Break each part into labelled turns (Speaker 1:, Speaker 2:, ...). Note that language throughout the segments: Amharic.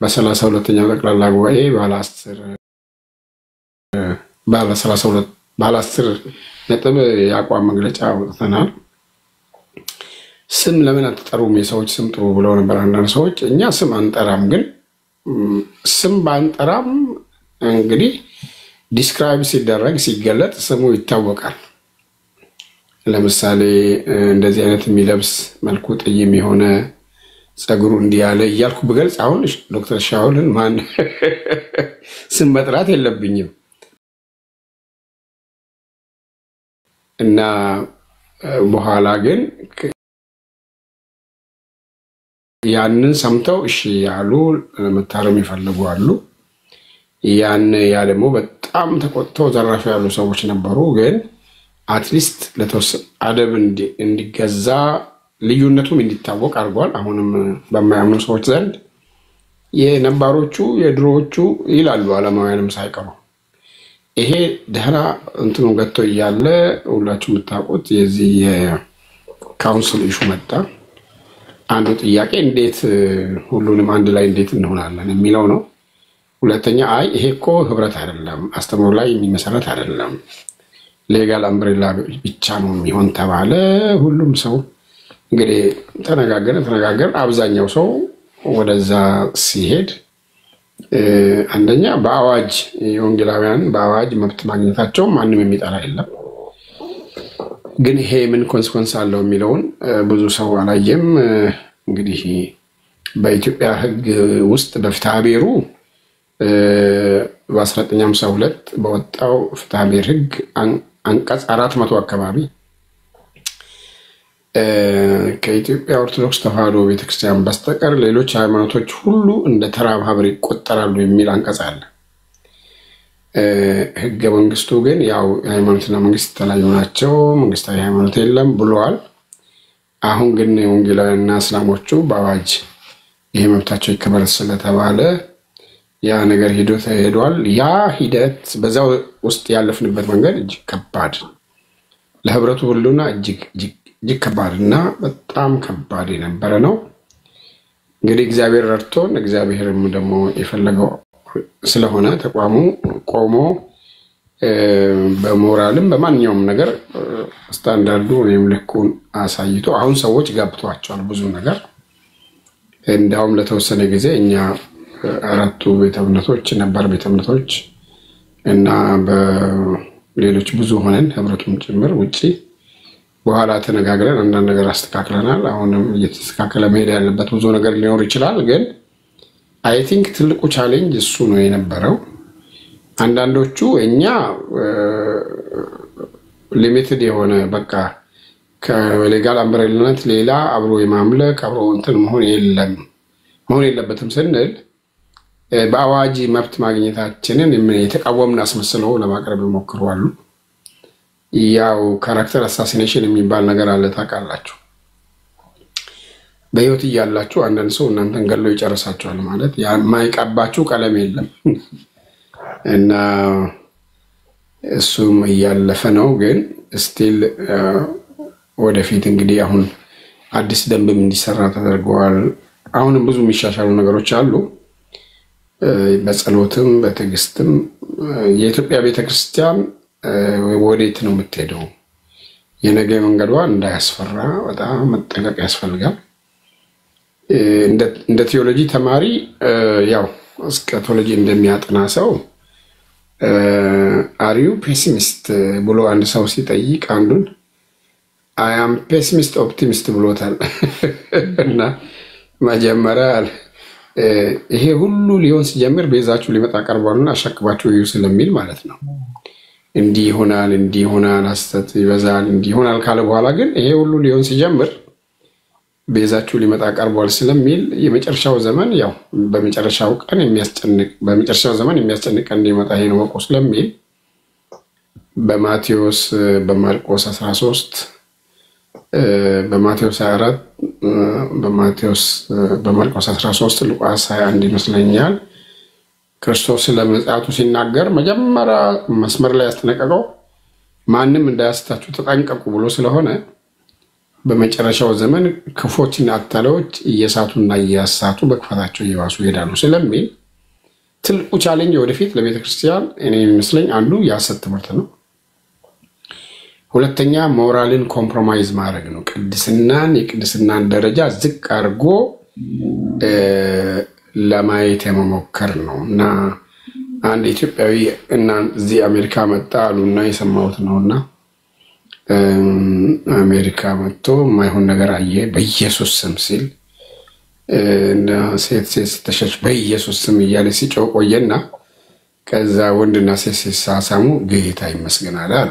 Speaker 1: በ32ኛው ጠቅላላ ጉባኤ ባለ 32 ባለ 10 ነጥብ የአቋም መግለጫ ወጥተናል። ስም ለምን አትጠሩም? የሰዎች ስም ጥሩ ብለው ነበር አንዳንድ ሰዎች። እኛ ስም አንጠራም፣ ግን ስም ባንጠራም እንግዲህ ዲስክራይብ ሲደረግ ሲገለጥ ስሙ ይታወቃል። ለምሳሌ እንደዚህ አይነት የሚለብስ መልኩ ጥይም የሆነ ጸጉሩ እንዲያለ እያልኩ በገልጽ አሁን ዶክተር ሻውልን ማን ስም መጥራት የለብኝም እና በኋላ ግን ያንን ሰምተው እሺ ያሉ መታረም ይፈልጉ አሉ። ያ ደግሞ በጣም ተቆጥተው ዘራፍ ያሉ ሰዎች ነበሩ። ግን አትሊስት ለተወሰነ አደብ እንዲገዛ ልዩነቱም እንዲታወቅ አድርጓል። አሁንም በማያምኑ ሰዎች ዘንድ የነባሮቹ የድሮዎቹ ይላሉ ዓለማውያንም ሳይቀሩ። ይሄ ደህና እንትኑ ገጥቶ እያለ ሁላችሁ የምታውቁት የዚህ የካውንስል ኢሹ መጣ። አንዱ ጥያቄ እንዴት ሁሉንም አንድ ላይ እንዴት እንሆናለን የሚለው ነው። ሁለተኛ አይ ይሄ እኮ ህብረት አይደለም፣ አስተምሮ ላይ የሚመሰረት አይደለም፣ ሌጋል አምብሬላ ብቻ ነው የሚሆን ተባለ። ሁሉም ሰው እንግዲህ ተነጋገረ። አብዛኛው ሰው ወደዛ ሲሄድ አንደኛ በአዋጅ የወንጌላውያን በአዋጅ መብት ማግኘታቸው ማንም የሚጠላ የለም። ግን ይሄ ምን ኮንሲኩዌንስ አለው የሚለውን ብዙ ሰው አላየም። እንግዲህ በኢትዮጵያ ሕግ ውስጥ በፍትሐ ብሔሩ በ1952 በወጣው ፍትሐ ብሔር ሕግ አንቀጽ 400 አካባቢ ከኢትዮጵያ ኦርቶዶክስ ተዋሕዶ ቤተክርስቲያን በስተቀር ሌሎች ሃይማኖቶች ሁሉ እንደ ተራ ማህበር ይቆጠራሉ የሚል አንቀጽ አለ። ሕገ መንግስቱ ግን ያው ሃይማኖትና መንግስት ተለያዩ ናቸው፣ መንግስታዊ ሃይማኖት የለም ብለዋል። አሁን ግን ወንጌላውያንና እስላሞቹ በአዋጅ ይሄ መብታቸው ይከበር ስለተባለ ያ ነገር ሄዷል። ያ ሂደት በዛው ውስጥ ያለፍንበት መንገድ እጅግ ከባድ ለህብረቱ ሁሉና እጅግ ከባድና በጣም ከባድ የነበረ ነው። እንግዲህ እግዚአብሔር ረድቶን እግዚአብሔርም ደግሞ የፈለገው ስለሆነ ተቋሙ ቆሞ በሞራልም በማንኛውም ነገር ስታንዳርዱ ወይም ልኩን አሳይቶ አሁን ሰዎች ገብቷቸዋል ብዙ ነገር። እንዳውም ለተወሰነ ጊዜ እኛ አራቱ ቤተ እምነቶች ነበር ቤተ እምነቶች እና በሌሎች ብዙ ሆነን ህብረቱም ጭምር ውጪ በኋላ ተነጋግረን አንዳንድ ነገር አስተካክለናል። አሁንም እየተስተካከለ መሄድ ያለበት ብዙ ነገር ሊኖር ይችላል። ግን አይ ቲንክ ትልቁ ቻሌንጅ እሱ ነው የነበረው። አንዳንዶቹ እኛ ሊሚትድ የሆነ በቃ ከሌጋል አምብሬላነት ሌላ አብሮ የማምለክ አብሮ እንትን መሆን የለበትም ስንል በአዋጅ መብት ማግኘታችንን የተቃወምን አስመስለው ለማቅረብ ይሞክራሉ። ያው ካራክተር አሳሲኔሽን የሚባል ነገር አለ ታውቃላችሁ። በህይወት እያላችሁ አንዳንድ ሰው እናንተን ገሎ ይጨርሳችኋል ማለት የማይቀባችሁ ቀለም የለም እና እሱም እያለፈ ነው። ግን ስቲል ወደፊት እንግዲህ አሁን አዲስ ደንብም እንዲሰራ ተደርጓል። አሁንም ብዙ የሚሻሻሉ ነገሮች አሉ። በጸሎትም በትዕግስትም የኢትዮጵያ ቤተክርስቲያን ወዴት ነው የምትሄደው? የነገ መንገዷ እንዳያስፈራ በጣም መጠንቀቅ ያስፈልጋል። እንደ ቴዎሎጂ ተማሪ ያው እስከቶሎጂ እንደሚያጠና ሰው አሪዩ ፔሲሚስት ብሎ አንድ ሰው ሲጠይቅ አንዱን አይ አም ፔሲሚስት ኦፕቲሚስት ብሎታል። እና መጀመሪያ ይሄ ሁሉ ሊሆን ሲጀምር ቤዛችሁ ሊመጣ ቀርቧልና አሻክባችሁ እዩ ስለሚል ማለት ነው። እንዲህ ይሆናል ሐሰት ይበዛል እንዲህ ይሆናል ካለ በኋላ ግን ይሄ ሁሉ ሊሆን ሲጀምር ቤዛችሁ ሊመጣ ቀርቧል ስለሚል የመጨረሻው ዘመን ያው በመጨረሻው ዘመን የሚያስጨንቅ እንዲመጣ ይሄ ነው ወቆ ስለሚል በማርቆስ 13 በማቴዎስ 24 በማርቆስ 13 ሉቃስ 21 ይመስለኛል ክርስቶስ ለምጽአቱ ሲናገር መጀመሪያ መስመር ላይ ያስተነቀቀው ማንም እንዳያስታችሁ ተጠንቀቁ ብሎ ስለሆነ በመጨረሻው ዘመን ክፎችና አታላዮች እየሳቱና እያሳቱ በክፋታቸው እየባሱ ይሄዳሉ ስለሚል ትልቁ ቻሌንጅ ወደፊት ለቤተክርስቲያን እኔ የሚመስለኝ አንዱ የሐሰት ትምህርት ነው። ሁለተኛ ሞራልን ኮምፕሮማይዝ ማድረግ ነው። የቅድስናን ደረጃ ዝቅ አድርጎ ለማየት የመሞከር ነው እና አንድ ኢትዮጵያዊ እና እዚህ አሜሪካ መጣ አሉና የሰማሁት ነውና አሜሪካ መጥቶ የማይሆን ነገር አየ በኢየሱስ ስም ሲል እና ሴት ተሸሽ በኢየሱስ ስም እያለ ሲጮህ ቆየና ከዛ ወንድና ሴት ሲሳሳሙ ጌታ ይመስገናል አሉ።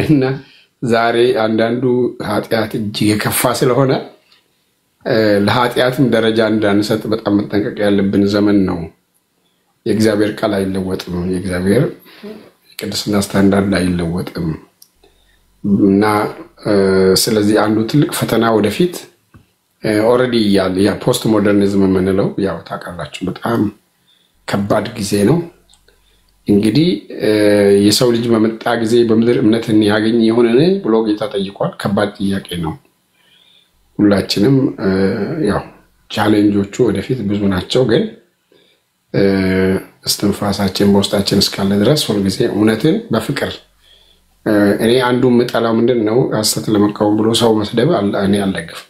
Speaker 1: እና ዛሬ አንዳንዱ ኃጢአት እጅግ የከፋ ስለሆነ ለኃጢአትም ደረጃ እንዳንሰጥ በጣም መጠንቀቅ ያለብን ዘመን ነው። የእግዚአብሔር ቃል አይለወጥም። የእግዚአብሔር ቅድስና ስታንዳርድ አይለወጥም እና ስለዚህ አንዱ ትልቅ ፈተና ወደፊት ኦሬዲ ያለ ያ ፖስት ሞደርኒዝም የምንለው ያው ታውቃላችሁ በጣም ከባድ ጊዜ ነው። እንግዲህ የሰው ልጅ በመጣ ጊዜ በምድር እምነትን ያገኝ ይሆንን ብሎ ጌታ ጠይቋል። ከባድ ጥያቄ ነው። ሁላችንም ያው ቻሌንጆቹ ወደፊት ብዙ ናቸው ግን እስትንፋሳችን በውስጣችን እስካለ ድረስ ሁልጊዜ እውነትን በፍቅር እኔ አንዱ የምጠላው ምንድነው ሐሰት ለመቃወም ብሎ ሰው መስደብ እኔ አልደግፍም።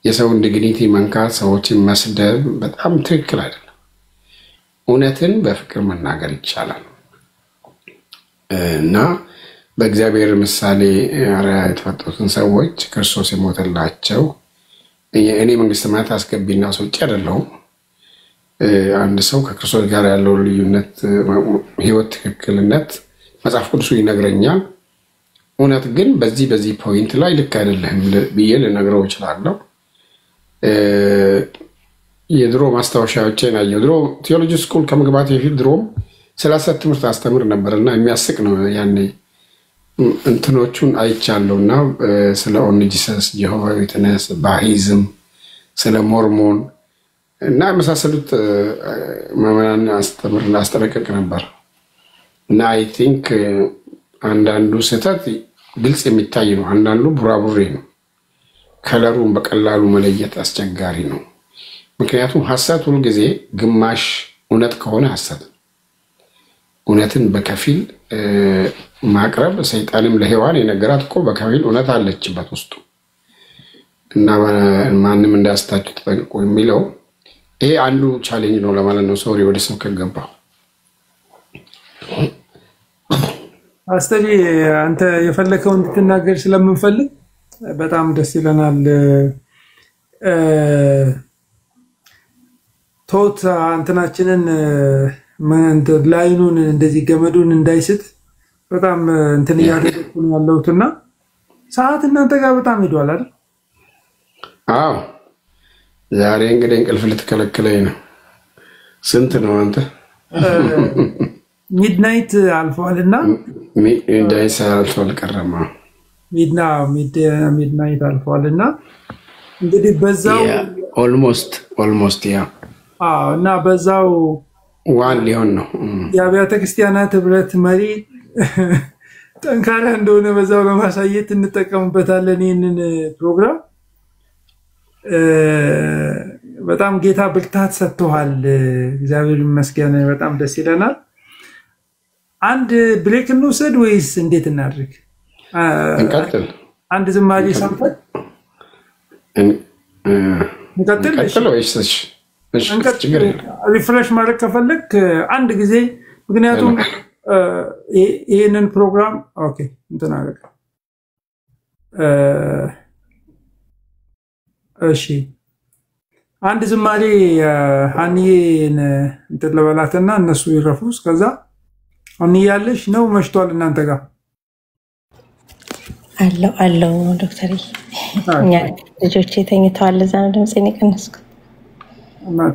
Speaker 1: የሰውን ዲግኒቲ መንካት ሰዎችን መስደብ በጣም ትክክል አይደለም። እውነትን በፍቅር መናገር ይቻላል እና በእግዚአብሔር ምሳሌ አርአያ የተፈጠሩትን ሰዎች ክርስቶስ የሞተላቸው እኔ መንግስተ ሰማያት አስገቢና አስወጪ አይደለሁም። አንድ ሰው ከክርስቶስ ጋር ያለው ልዩነት ህይወት ትክክልነት መጽሐፍ ቅዱስ ይነግረኛል። እውነት ግን በዚህ ፖይንት ላይ ልክ አይደለም ብዬ ልነግረው እችላለሁ። የድሮ ማስታወሻዎችን አየሁ። ድሮ ቴዎሎጂ ስኩል ከመግባት በፊት ድሮም ስለ ሐሰት ትምህርት አስተምር ነበርና የሚያስቅ ነው። ያኔ እንትኖቹን አይቻለሁና ስለ ኦንጂሰስ ጀሆቫ ዊትነስ ባሂዝም ስለ ሞርሞን እና መሳሰሉት ማመናን አስጠነቅቅ ነበር እና አይ ቲንክ አንዳንዱ ስህተት ግልጽ የሚታይ ነው። አንዳንዱ ቡራቡሬ ነው። ከለሩን በቀላሉ መለየት አስቸጋሪ ነው። ምክንያቱም ሐሰት ሁሉ ጊዜ ግማሽ እውነት ከሆነ ሐሰት እውነትን በከፊል ማቅረብ ሰይጣንም ለሔዋን የነገራት እኮ በከፊል እውነት አለችበት ውስጡ እና ማንም እንዳያስታችሁ ተጠንቀቁ የሚለው ይሄ አንዱ ቻሌንጅ ነው ለማለት ነው። ሶሪ ወደ ሰው ከገባው
Speaker 2: አስተሪ አንተ የፈለከውን እንድትናገር ስለምንፈልግ በጣም ደስ ይለናል። ቶት አንተናችንን መንት ላይኑን እንደዚህ ገመዱን እንዳይስት በጣም እንትን ያደረኩ ነው ያለውትና ሰዓት እናንተ ጋር በጣም ሄዷል አይደል?
Speaker 1: አዎ ዛሬ እንግዲህ እንቅልፍ ልትከለክለኝ ነው። ስንት ነው አንተ?
Speaker 2: ሚድናይት አልፏልና
Speaker 1: ሚድናይት አልፏል ቀረማ ሚድናይት አልፏልና እንግዲህ በዛው ኦልሞስት ያ
Speaker 2: እና በዛው
Speaker 1: ዋን ሊሆን ነው።
Speaker 2: የአብያተ ክርስቲያናት ህብረት መሪ ጠንካራ እንደሆነ በዛው ለማሳየት እንጠቀምበታለን ይሄንን ፕሮግራም። በጣም ጌታ ብርታት ሰጥቷል። እግዚአብሔር ይመስገን። በጣም ደስ ይለናል። አንድ ብሬክ እንውሰድ ወይስ እንዴት እናድርግ?
Speaker 1: እንቀጥል።
Speaker 2: አንድ ዝማሬ ሰምተን እንቀጥል ወይስ ሪፍሬሽ ማድረግ ከፈለክ አንድ ጊዜ ምክንያቱም ይሄንን ፕሮግራም ኦኬ እንትን አደረገ። እሺ አንድ ዝማሬ ሃኒዬን እንትን ለበላትና እነሱ ይረፉስ ከዛ አንያለሽ ነው መሽቷል እናንተ ጋር
Speaker 3: አለው ዶክተር እኛ ልጆቼ ተኝተዋል። እዛ ነው ድምጼን የቀነስኩት።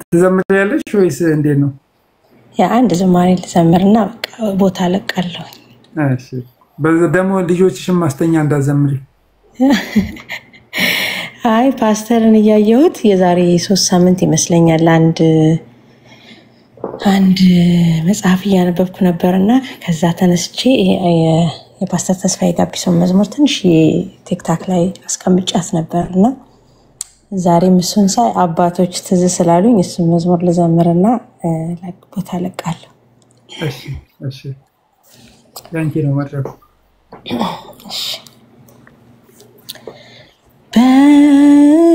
Speaker 2: ትዘምሪያለሽ ወይስ እንዴት ነው?
Speaker 3: ያ አንድ ዝማሬ ልዘምርና በቃ ቦታ ለቃለሁ።
Speaker 2: እሺ በደሞ ልጆችሽን ማስተኛ እንዳዘምሪ።
Speaker 3: አይ ፓስተርን ያያዩት የዛሬ 3 ሳምንት ይመስለኛል አንድ መጽሐፍ ያነበብኩ ነበርና ከዛ ተነስቼ የፓስተር ተስፋዬ ጋቢሶን መዝሙር ትንሽ ቲክታክ ላይ አስቀምጫት ነበርና ዛሬም እሱን ሳይ አባቶች ትዝ ስላሉኝ እሱን መዝሙር ልዘምርና ቦታ ለቃለሁ።
Speaker 2: እሺ ያንቺ ነው መድረኩ።
Speaker 3: እሺ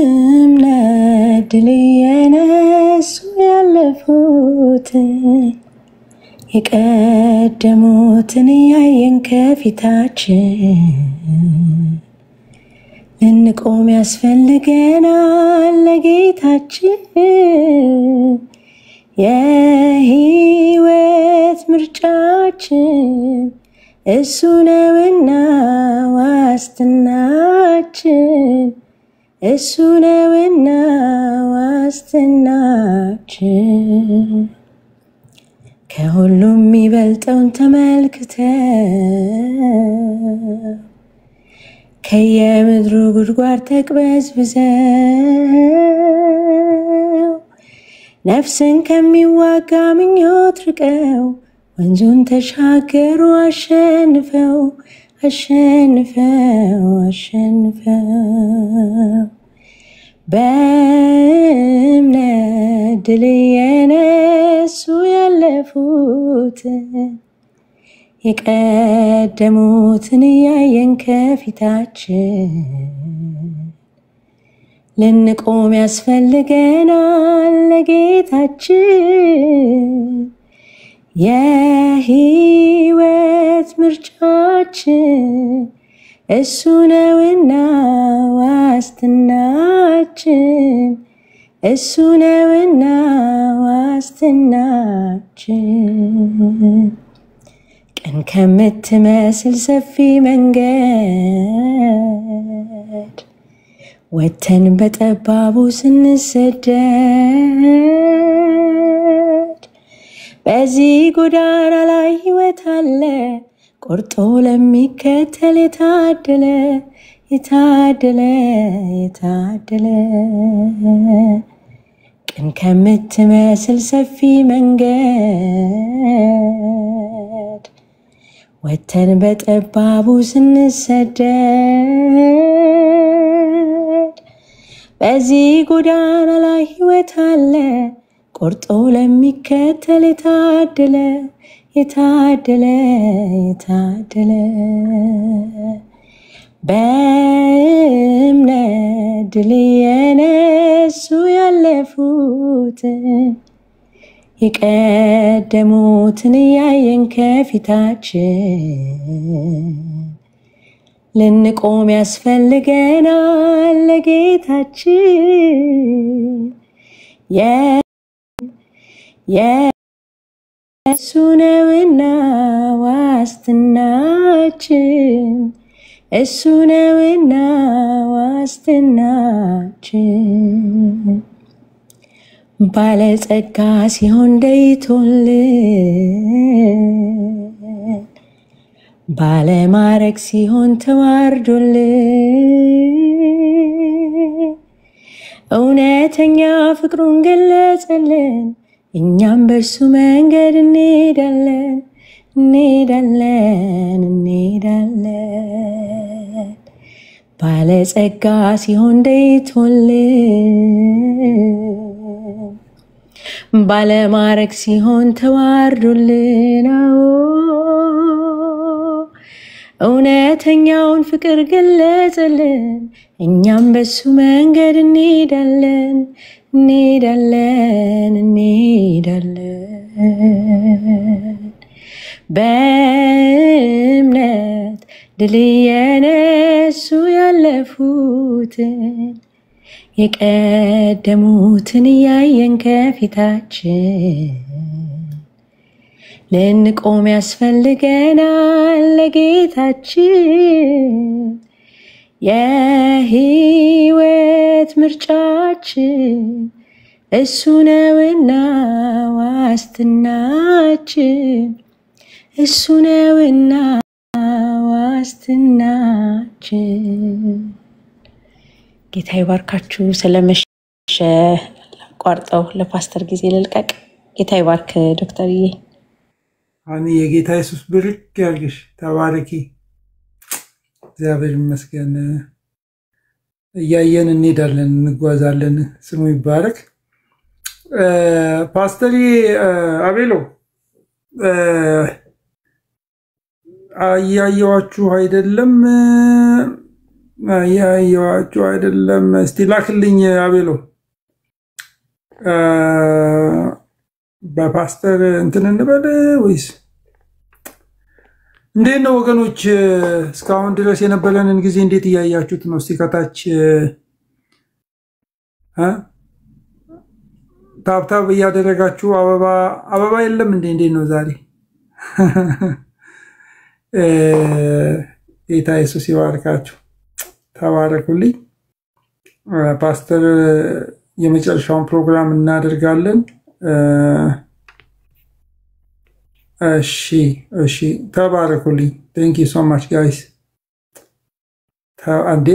Speaker 3: በእምነት ድል የነሱ ያለፉት የቀደሙትን ያየን ከፊታችን ልንቆም ያስፈልገናል ለጌታችን የህይወት ምርጫችን እሱ ነውና ዋስትናችን እሱ ነውና ዋስትናችን ከሁሉም የሚበልጠውን ተመልክተው ከየምድሩ ጉድጓድ ተቅበዝብዘው ነፍስን ከሚዋጋ ምኞት ርቀው ወንዙን ተሻገሩ አሸንፈው በእምነት ድል የነሱ ያለፉት የቀደሙትን ያየን ከፊታችን ልንቆም ያስፈልገናል ለጌታችን የህይወት ምርጫችን እሱ ነውና ዋስትናችን እሱ ነውና ዋስትናችን ቀን ከምትመስል ሰፊ መንገድ ወተን በጠባቡ ስንሰደድ በዚህ ጎዳና ላይ ህይወት አለ ቆርጦ ለሚከተል የታደለ ቀን ከምትመስል ሰፊ መንገድ ወተን በጠባቡ ስንሰደድ በዚህ ጎዳና ላይ ህይወት አለ ቆርጦ ለሚከተል የታደለ በእምነት ድል የነሱ ያለፉት የቀደሙትን ያየን ከፊታችን ልንቆም ያስፈልገናል ለጌታችን የእሱ ነውና ዋስትናችን እሱ ነውና ዋስትናችን ባለጸጋ ሲሆን ደይቶልን ባለማረግ ሲሆን ተዋርዶልን እውነተኛ ፍቅሩን ገለጸልን እኛም በእርሱ መንገድ እንሄዳለን ባለጸጋ ሲሆን ደይቶልን ባለማረግ ሲሆን ተዋርዶልን እውነተኛውን ፍቅር ገለጸልን እኛም በሱ መንገድ እንሄዳለን በእምነት ድል የነሱ ያለፉትን የቀደሙትን ያየን ከፊታችን ልንቆም ያስፈልገናል ለጌታችን የህይወት ምርጫችን እሱ ነውና ዋስትናችን እሱ ነውና ዋስትናችን። ጌታ ይባርካችሁ። ስለመሸ ቋርጠው ለፓስተር ጊዜ ልልቀቅ። ጌታ ይባርክ ዶክተርዬ።
Speaker 2: አኒ የጌታ ኢየሱስ ብርክ ያርግሽ። ተባረኪ። እግዚአብሔር ይመስገን እያየን እንሄዳለን እንጓዛለን ስሙ ይባረክ ፓስተሪ አቤሎ አያያችሁ አይደለም እስቲ ላክልኝ አቤሎ በፓስተር እንትን እንበል ወይስ እንዴት ነው ወገኖች እስካሁን ድረስ የነበረንን ጊዜ እንዴት ያያችሁት ነው እስቲ ከታች ታብታብ ያደረጋችሁ አበባ የለም እንዴ ነው ዛሬ ጌታ ኢየሱስ ይባርካችሁ ተባረኩልኝ ፓስተር የመጨረሻውን ፕሮግራም እናደርጋለን እሺ ተባረኩልኝ thank you so much guys አንዴ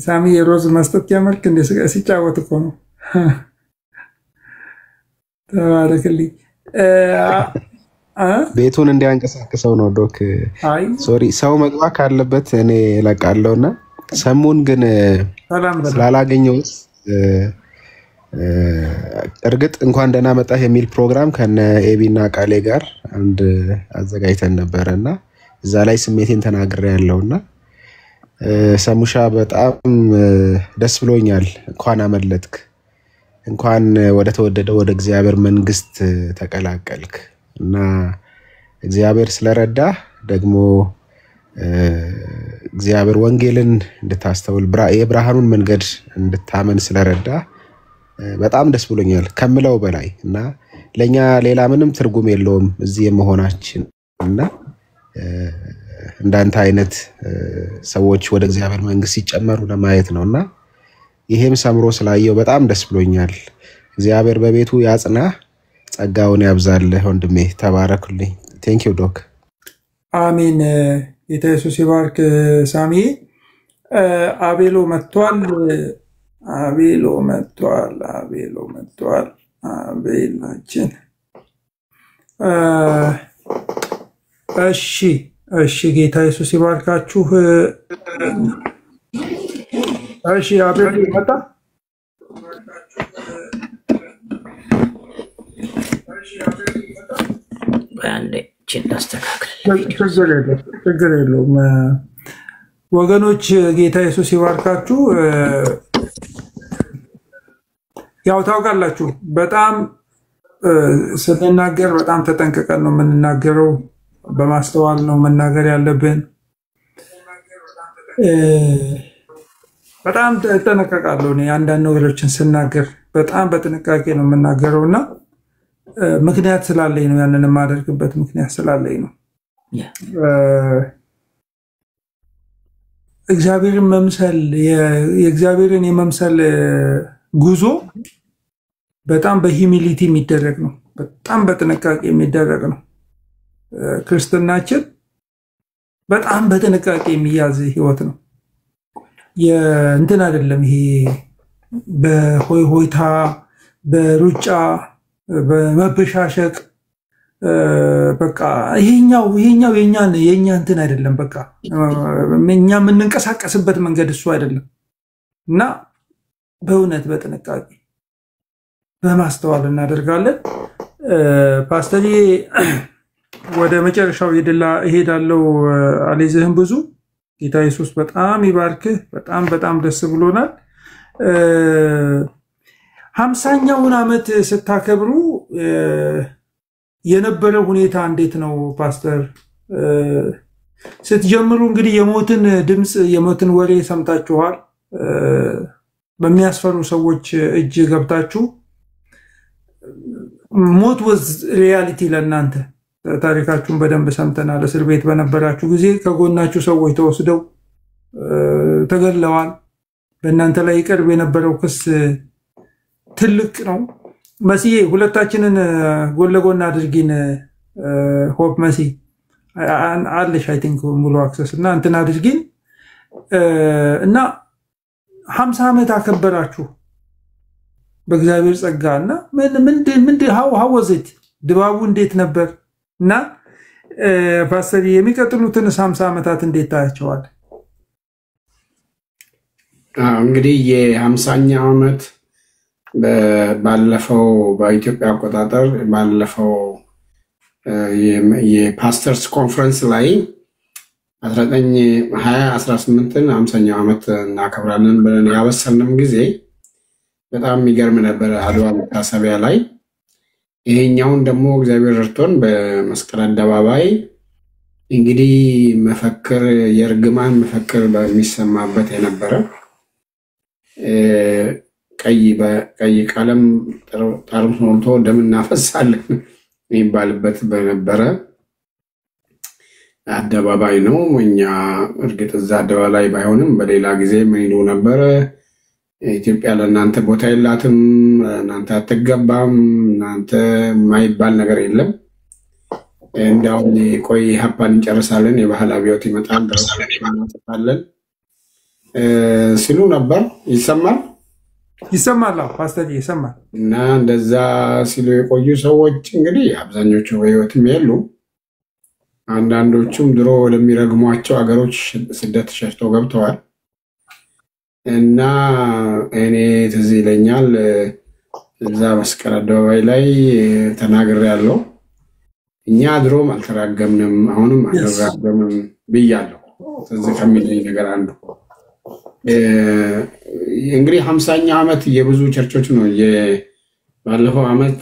Speaker 2: ሳሚ የሮዝ መስጠት ያመርክ እንደ ሲጫወት እኮ ነው ተባረኩልኝ
Speaker 4: ቤቱን እንዲያንቀሳቅሰው ነው ዶክ ሶሪ ሰው መግባት ካለበት እኔ ለቃለውና ሰሙን ግን ስላላገኘውት እርግጥ እንኳን ደህና መጣህ የሚል ፕሮግራም ከነ ኤቢና ቃሌ ጋር አንድ አዘጋጅተን ነበርና እዛ ላይ ስሜቴን ተናግሬያለሁና ሰሙሻ በጣም ደስ ብሎኛል እንኳን አመለጥክ እንኳን ወደ ተወደደው ወደ እግዚአብሔር መንግስት ተቀላቀልክ እና እግዚአብሔር ስለረዳ ደግሞ እግዚአብሔር ወንጌልን እንድታስተውል የብርሃኑን መንገድ እንድታመን ስለረዳ በጣም ደስ ብሎኛል ከምለው በላይ እና ለኛ ሌላ ምንም ትርጉም የለውም እዚህ የመሆናችን እና እንዳንተ አይነት ሰዎች ወደ እግዚአብሔር መንግስት ሲጨመሩ ለማየት ነውና ይሄም ሰምሮ ስላየው በጣም ደስ ብሎኛል እግዚአብሔር በቤቱ ያጽና ጸጋውን ያብዛልህ ወንድሜ ተባረኩልኝ thank you doc
Speaker 2: አሜን ጌታ ኢየሱስ ይባርክ ሳሚ አቤሎ መጥቷል አቤላችን እሺ ጌታ ኢየሱስ ይባርካችሁ እሺ አቤሎ መጣ
Speaker 5: ባንዴ ችላስተካክል
Speaker 2: ችግር የለውም ወገኖች ጌታ ኢየሱስ ይባርካችሁ ያው ታውቃላችሁ በጣም ስንናገር በጣም ተጠንቀቀን ነው የምንናገረው በማስተዋል ነው መናገር ያለብን በጣም ተጠንቀቃለሁ እኔ አንዳንድ ነገሮችን ስናገር በጣም በጥንቃቄ ነው የምናገረውና ምክንያት ስላለኝ ነው ያንን ማደርግበት ምክንያት ስላለኝ ነው እግዚአብሔርን መምሰል የእግዚአብሔርን የመምሰል ጉዞ በጣም በሂዩሚሊቲ የሚደረግ ነው በጣም በጥንቃቄ የሚደረግ ነው ክርስትናችን በጣም በጥንቃቄ የሚያዝ ህይወት ነው የእንትን አይደለም ይሄ በሆይ ሆይታ በሩጫ በመበሻሸቅ በቃ ይሄኛው የኛ እንትን አይደለም በቃ እኛ የምንንቀሳቀስበት መንገድ እሱ አይደለም እና በእውነት በጥንቃቄ በማስተዋል እናደርጋለን ፓስተሪ ወደ መጨረሻው ይሄዳለው አለዝህም ብዙ ጌታ ኢየሱስ በጣም ይባርክህ በጣም ደስ ብሎናል 50ኛውን አመት ስታከብሩ የነበረው ሁኔታ እንዴት ነው ፓስተር ስትጀምሩ እንግዲህ የሞትን ድምጽ የሞትን ወሬ ሰምታችኋል በሚያስፈሩ ሰዎች እጅ ገብታችሁ ሞት was reality ለእናንተ ታሪካችሁን በደንብ ሰምተናል እስር ቤት በነበራችሁ ጊዜ ከጎናችሁ ሰዎች ተወስደው ተገለዋል በእናንተ ላይ ይቀርብ የነበረው ክስ ትልቅ ነው መሲዬ ሁለታችንን ጎለጎና አድርጊን ሆፕ መሲ አለሽ አይ ቲንክ ሙሉ አክሰስ እና እንትን አድርጊን እና 50 አመት አከበራችሁ በእግዚአብሔር ጸጋና ምን how was it ድባቡ እንዴት ነበር እና ፓስተር የሚቀጥሉትን 50 አመታት እንዴት ታያቸዋል
Speaker 1: እንግዲህ የ50ኛው ዓመት ባለፈው በኢትዮጵያ አቆጣጠር ባለፈው የፓስተርስ ኮንፈረንስ ላይ 1918ን 50ኛው ዓመት እናከብራለን ብለን ያበሰርንም ጊዜ በጣም የሚገርም ነበር። አድዋ መታሰቢያ ላይ ይሄኛውን ደግሞ እግዚአብሔር ረድቶን በመስቀል አደባባይ እንግዲህ መፈክር የርግማን መፈክር በሚሰማበት የነበረ ቀይ ቀለም ጠርሙስ ሞልቶ ደም እናፈሳለን የሚባልበት በነበረ አደባባይ ነው። እኛ እርግጥ እዛ አደባባይ ባይሆንም በሌላ ጊዜ ምን ይሉ ነበረ? ኢትዮጵያ ለእናንተ ቦታ የላትም፣ እናንተ አትገባም፣ እናንተ የማይባል ነገር የለም፣ እንዲያውም ቆይ ሀፓን እንጨርሳለን፣ የባህል አብዮት ይመጣል እንጠፋለን ሲሉ ነበር።
Speaker 2: ይሰማል ፓስተር ይሰማል።
Speaker 1: እና እንደዛ ሲሉ የቆዩ ሰዎች እንግዲህ አብዛኞቹ በህይወትም የሉ፣ አንዳንዶቹም ድሮ ወደሚረግሟቸው ሀገሮች ስደት ሸሽተው ገብተዋል። እና እኔ ትዝ ይለኛል እዛ መስቀል አደባባይ ላይ ተናግሬያለሁ። እኛ ድሮም አልተራገምንም አሁንም አልተራገምንም ብያለሁ። ትዝ ከሚለኝ ነገር አንዱ እንግዲህ 50ኛ ዓመት የብዙ ቸርቾች ነው። ባለፈው ዓመት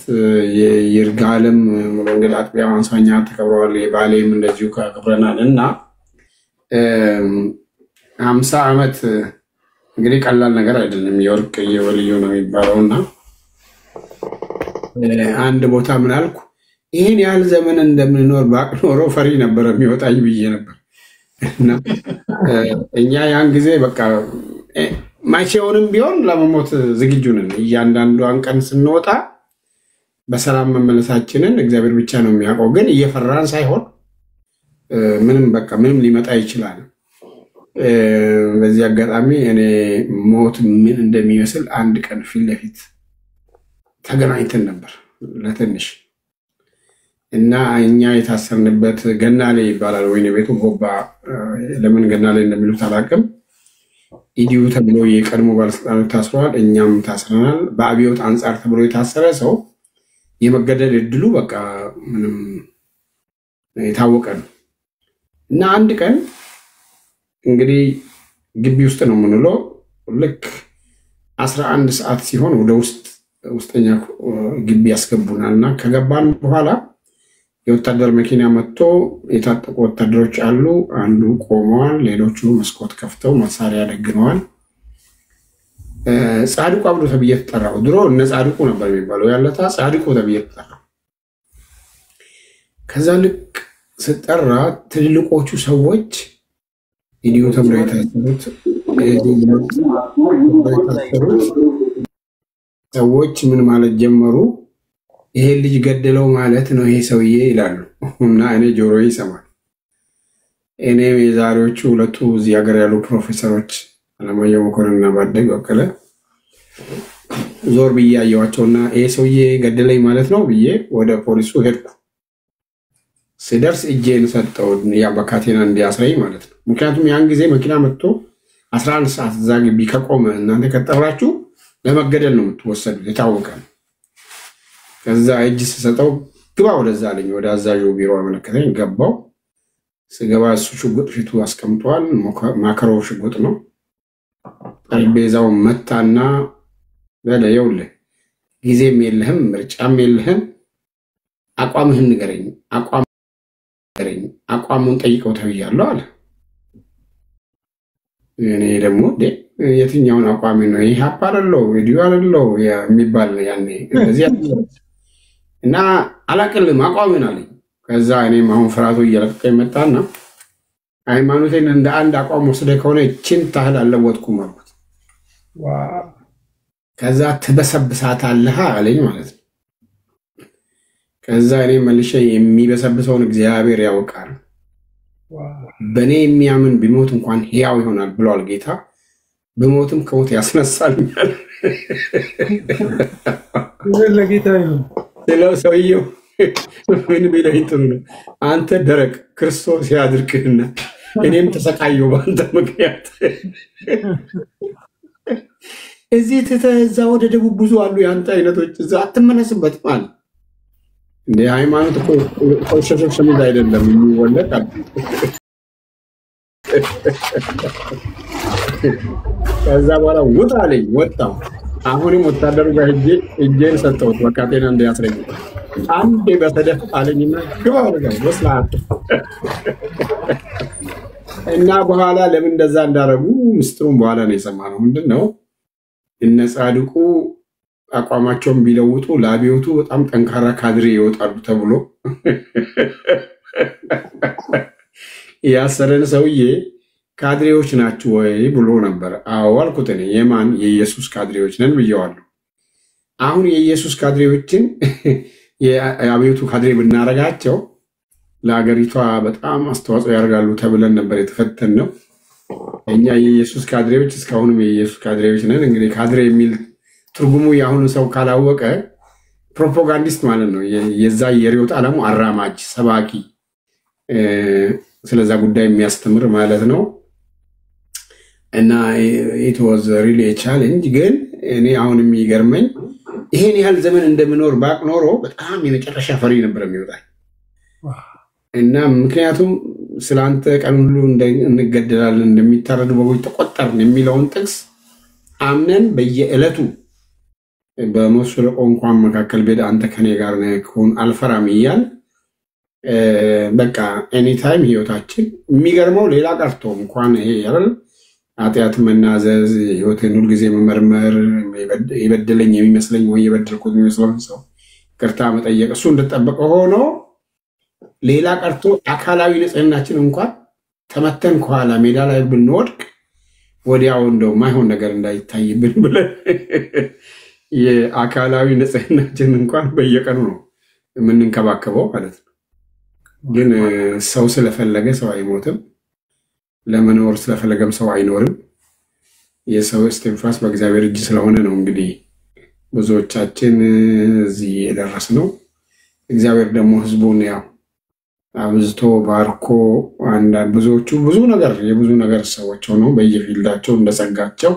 Speaker 1: የይርጋለም ወንጌል አጥቢያ 50ኛ ተከብረዋል። የባሌም እንደዚሁ ከክብረናል። እና 50 ዓመት እንግዲህ ቀላል ነገር አይደለም። የወርቅ የወልዩ ነው የሚባለውና አንድ ቦታ ምን አልኩ፣ ይህን ያህል ዘመን እንደምንኖር ባቅ ኖሮ ፈሪ ነበር የሚወጣኝ ብዬ ነበር። እና እኛ ያን ጊዜ በቃ ማይቼውንም ቢሆን ለመሞት ዝግጁ ነን። እያንዳንዷን ቀን ስንወጣ በሰላም መመለሳችንን እግዚአብሔር ብቻ ነው የሚያውቀው። ግን እየፈራን ሳይሆን ምንም ሊመጣ ይችላል። በዚህ አጋጣሚ እኔ ሞት ምን እንደሚመስል አንድ ቀን ፊት ለፊት ተገናኝተን ነበር ለትንሽ። እና እኛ የታሰርንበት ገናሌ ይባላል፣ ወይኔ ቤቱ ጎባ። ለምን ገናሌ እንደሚሉት አላውቅም። ኢዲዩ ተብሎ የቀድሞ ባለስልጣኖች ታስረዋል፣ እኛም ታስረናል። በአብዮት አንጻር ተብሎ የታሰረ ሰው የመገደል እድሉ በቃ ምንም የታወቀ ነው። እና አንድ ቀን እንግዲህ ግቢ ውስጥ ነው የምንለው። ልክ 11 ሰዓት ሲሆን ወደ ውስጠኛ ግቢ ያስገቡናል። እና ከገባን በኋላ የወታደር መኪና መጥቶ የታጠቁ ወታደሮች አሉ። አንዱ ቆመዋል፣ ሌሎቹ መስኮት ከፍተው መሳሪያ ደግነዋል። ጻድቁ አብዶ ተብዬ ተጠራው። ድሮ እነ ጻድቁ ነበር የሚባለው፣ ያለታ ጻድቁ ተብዬ ተጠራው። ከዛ ልክ ስጠራ ትልልቆቹ ሰዎች ኢዲዮ ተብሎ የታሰሩት ሰዎች ምን ማለት ጀመሩ? ይሄ ልጅ ገደለው ማለት ነው ይሄ ሰውዬ ይላሉ። እና እኔ ጆሮዬ ይሰማል። እኔ የዛሬዎቹ ሁለቱ እዚህ ሀገር ያሉ ፕሮፌሰሮች አለማየሁ መኮንንና ባደግ በቀለ ዞር ብዬ አየኋቸውና ይሄ ሰውዬ ገደለኝ ማለት ነው ብዬ ወደ ፖሊሱ ሄድኩ። ሲደርስ እጄን ሰጠው፣ ያ በካቴና እንዲያስረኝ ማለት ነው። ምክንያቱም ያን ጊዜ መኪና መጥቶ 11 ሰዓት እዛ ግቢ ከቆመ እናንተ ከጠራችሁ ለመገደል ነው የምትወሰዱት፣ የታወቀ ነው። ከዛ እጅ ስሰጠው ግባ ወደዛ አለኝ። ወደ አዛዡ ቢሮ አመለከተኝ። ገባው። ስገባ እሱ ሽጉጥ ፊቱ አስቀምጧል። ማከሮ ሽጉጥ ነው። ጠረጴዛው መታና በለ ይኸውልህ፣ ጊዜም የለህም ምርጫም የለህም፣ አቋምህን ንገረኝ፣ አቋሙን ጠይቀው ተብያለሁ አለ። እኔ ደግሞ የትኛውን አቋሚ ነው ይሄ? ሀፓ አይደለው ኢዲዩ አይደለው የሚባል ያኔ እንደዚህ እና አላቅልም አቋምን አለኝ። ከዛ እኔም አሁን ፍርሃቱ እየለቀቀኝ መጣና ሃይማኖቴን እንደ አንድ አቋም ወስደ ከሆነ እችን ታህል አለወጥኩም አልኩት። ከዛ ትበሰብሳታለህ አለኝ ማለት ነው። ከዛ እኔ መልሼ የሚበሰብሰውን እግዚአብሔር ያውቃል፣ በእኔ የሚያምን ቢሞት እንኳን ሕያው ይሆናል ብሏል ጌታ፣ በሞትም ከሞት ያስነሳልኛል።
Speaker 2: ለጌታ ይሁን
Speaker 1: ሌላው ሰውየው ምን ቢለኝ ጥሩ ነው፣ አንተ ደረቅ ክርስቶስ ያድርቅህና እኔም ተሰቃየሁ በአንተ ምክንያት እዚህ ተተዛ ወደ ደቡብ ብዙ አሉ ያንተ አይነቶች እዛ አትመለስበት ማለት እንደ ሃይማኖት ቆሸሸሽ ሸሚዝ አይደለም የሚወለድ ከዛ በኋላ ውጣ አለኝ ወጣው አሁንም ወታደሩ ጋር እጄን ሰጠሁት በቃ ጤና እንዲያስረኝ አንዴ በተደፍ አለኝና ግባ ወደዛ ወስላት እና በኋላ ለምን እንደዛ እንዳረጉ ምስጥሩን በኋላ ነው የሰማነው ምንድነው እነ ጻድቁ አቋማቸውን ቢለውጡ ላቢዮቱ በጣም ጠንካራ ካድሬ ይወጣሉ ተብሎ ያሰረን ሰውዬ ካድሬዎች ናቸው ወይ ብሎ ነበር አዎ አልኩት እኔ የማን የኢየሱስ ካድሬዎች ነን ብየዋለሁ አሁን የኢየሱስ ካድሬዎችን የአብዮቱ ካድሬ ብናረጋቸው ለሀገሪቷ በጣም አስተዋጽኦ ያደርጋሉ ተብለን ነበር የተፈተነው እኛ የኢየሱስ ካድሬዎች እስካሁንም የኢየሱስ ካድሬዎች ነን እንግዲህ ካድሬ የሚል ትርጉሙ ያሁን ሰው ካላወቀ ፕሮፓጋንዲስት ማለት ነው የዛ የሪዮት ዓለሙ አራማጅ ሰባኪ ስለዛ ጉዳይ የሚያስተምር ማለት ነው እና it was really a challenge ግን እኔ አሁን የሚገርመኝ ይሄን ያህል ዘመን እንደምኖር ባቅ ኖሮ በጣም የመጨረሻ ፈሪ ነበር የሚወጣኝ እና ምክንያቱም ስላንተ ቀን ሁሉ እንገደላለን እንደሚታረዱ በጎች ተቆጠርን የሚለውን ጥቅስ አምነን በየዕለቱ በመሰለቆ እንኳን መካከል ቤት አንተ ከኔ ጋር ነህ ኮን አልፈራም ይያል በቃ ኤኒ ታይም ህይወታችን የሚገርመው ሌላ ቀርቶ እንኳን ይሄ ያረል አጥያት መናዘዝ ህይወቴን ሁሉ ጊዜ መመርመር ይበደለኝ የሚመስለኝ ወይ ይበደልኩት የሚመስለው ሰው ቅርታ መጠየቅ እሱ እንደተጠበቀ ሆኖ ሌላ ቀርቶ አካላዊ ንጽህናችን እንኳን ተመተን ከኋላ ሜዳ ላይ ብንወድቅ ወዲያው እንደው ማይሆን ነገር እንዳይታይብን ብለን የአካላዊ ንጽህናችን እንኳን በየቀኑ ነው የምንንከባከበው ማለት ነው ግን ሰው ስለፈለገ ሰው አይሞትም ለመኖር ስለፈለገም ሰው አይኖርም የሰው እስትንፋስ በእግዚአብሔር እጅ ስለሆነ ነው እንግዲህ ብዙዎቻችን እዚህ የደረስነው እግዚአብሔር ደግሞ ህዝቡን ያው አብዝቶ ባርኮ አንዳንድ ብዙዎቹ የብዙ ነገር ሰዎች ሆነው በየፊልዳቸው እንደጸጋቸው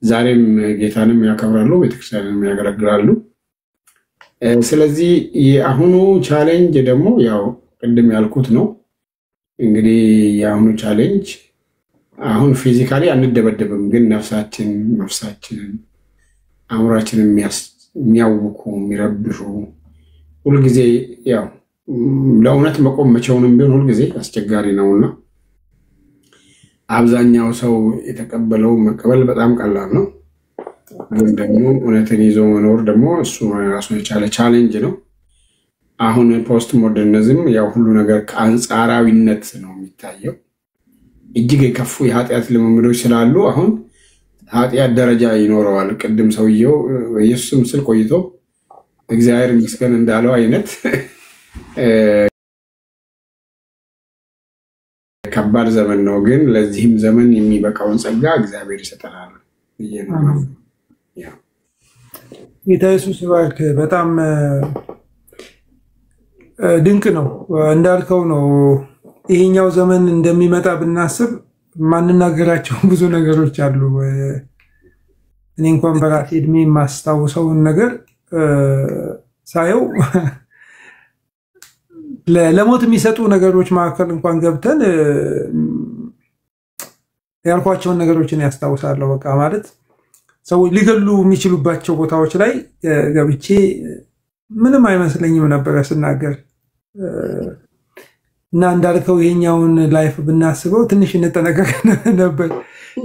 Speaker 1: ዛሬም ጌታንም ያከብራሉ ቤተክርስቲያንም ያገለግላሉ ስለዚህ የአሁኑ ቻሌንጅ ደግሞ ያው ቅድም ያልኩት ነው እንግዲህ የአሁኑ ቻሌንጅ አሁን ፊዚካሊ አንደበደብም ግን ነፍሳችን አእምሯችን የሚያውኩ የሚረብሹ ሁሉ ጊዜ ያው ለእውነት መቆም መቼውንም ቢሆን ሁሉ ጊዜ አስቸጋሪ ነውና አብዛኛው ሰው የተቀበለው መቀበል በጣም ቀላል ነው ግን ደግሞ እውነትን ይዞ መኖር ደግሞ እሱ ራሱ የቻለ ቻሌንጅ ነው አሁን ፖስት ሞደርኒዝም ያው ሁሉ ነገር ከአንጻራዊነት ነው የሚታየው እጅግ የከፉ የኃጢአት ልምምዶች ስላሉ አሁን ኃጢአት ደረጃ ይኖረዋል ቅድም ሰውየው ኢየሱስ ምስል ቆይቶ እግዚአብሔር ይመስገን እንዳለው አይነት ከባድ ዘመን ነው ግን ለዚህም ዘመን የሚበቃውን ጸጋ እግዚአብሔር ይሰጠናል ይየናል ያ
Speaker 2: ጌታ ኢየሱስ ይባርክ በጣም ድንቅ ነው እንዳልከው ነው ይሄኛው ዘመን እንደሚመጣ ብናስብ ማንናገራቸው ብዙ ነገሮች አሉ እኔ እንኳን በራሴ እድሜ ማስታውሰው ነገር ሳየው ለሞት የሚሰጡ ነገሮች ማከል እንኳን ገብተን ያልኳቸውን ነገሮችን ያስታውሳለሁ በቃ ማለት ሰው ሊገሉ የሚችሉባቸው ቦታዎች ላይ ገብቼ ምንም አይመስለኝም ነበር ስናገር እና እንዳልከው ይሄኛውን ላይፍ ብናስበው ትንሽ እንጠነቀቅ ነበር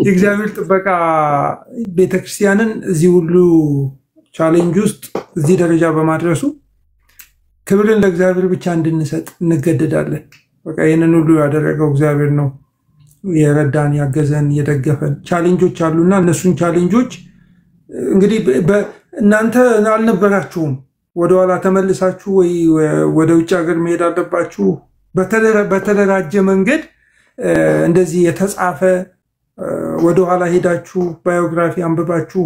Speaker 2: የእግዚአብሔር ጥበቃ ቤተክርስቲያንን እዚህ ሁሉ ቻሌንጅ ውስጥ እዚህ ደረጃ በማድረሱ ክብርን ለእግዚአብሔር ብቻ እንድንሰጥ እንገደዳለን በቃ ይሄንን ሁሉ ያደረገው እግዚአብሔር ነው የረዳን ያገዘን የደገፈን ቻሌንጆች አሉና እነሱን ቻሌንጆች እንግዲህ እናንተ አልነበራችሁም ወደ ኋላ ተመልሳችሁ ወይ ወደ ውጭ ሀገር መሄድ አለባችሁ በተደራጀ መንገድ እንደዚህ የተጻፈ ወደ ኋላ ሄዳችሁ ባዮግራፊ አንብባችሁ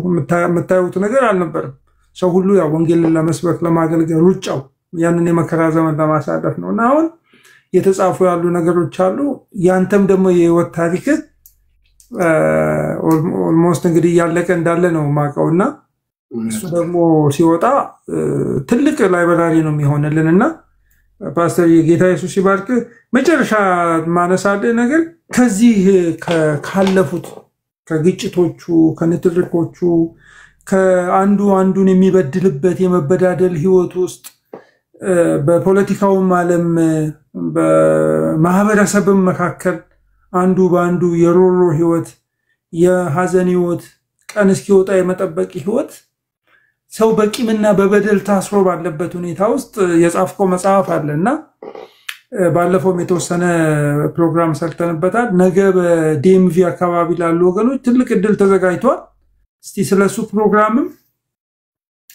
Speaker 2: የምታዩት ነገር አልነበረም ሰው ሁሉ ያው ወንጌልን ለመስበክ ለማገልገል ሩጫው ያንን የመከራ ዘመን ለማሳለፍ ነውና አሁን የተጻፉ ያሉ ነገሮች አሉ ያንተም ደግሞ የህይወት ታሪክ ኦልሞስት እንግዲህ ያለቀ እንዳለ ነው ማቀውና እሱ ደግሞ ሲወጣ ትልቅ ላይብራሪ ነው የሚሆንልንና ፓስተር ጌታ ኢየሱስ ይባርክ መጨረሻ ማነሳለ ነገር ከዚህ ካለፉት ከግጭቶቹ ከንትርኮቹ ከአንዱ አንዱን የሚበድልበት የመበዳደል ህይወት ውስጥ በፖለቲካውም ዓለም በማህበረሰብም መካከል አንዱ ባንዱ የሮሮ ህይወት የሐዘን ህይወት ቀን እስኪወጣ የመጠበቅ ህይወት ሰው በቂምና በበደል ታስሮ ባለበት ሁኔታ ውስጥ የጻፍከው መጽሐፍ አለና ባለፈው የተወሰነ ፕሮግራም ሰርተንበታል ነገ በዲኤምቪ አካባቢ ላሉ ወገኖች ትልቅ እድል ተዘጋጅቷል እስቲ ስለሱ ፕሮግራምም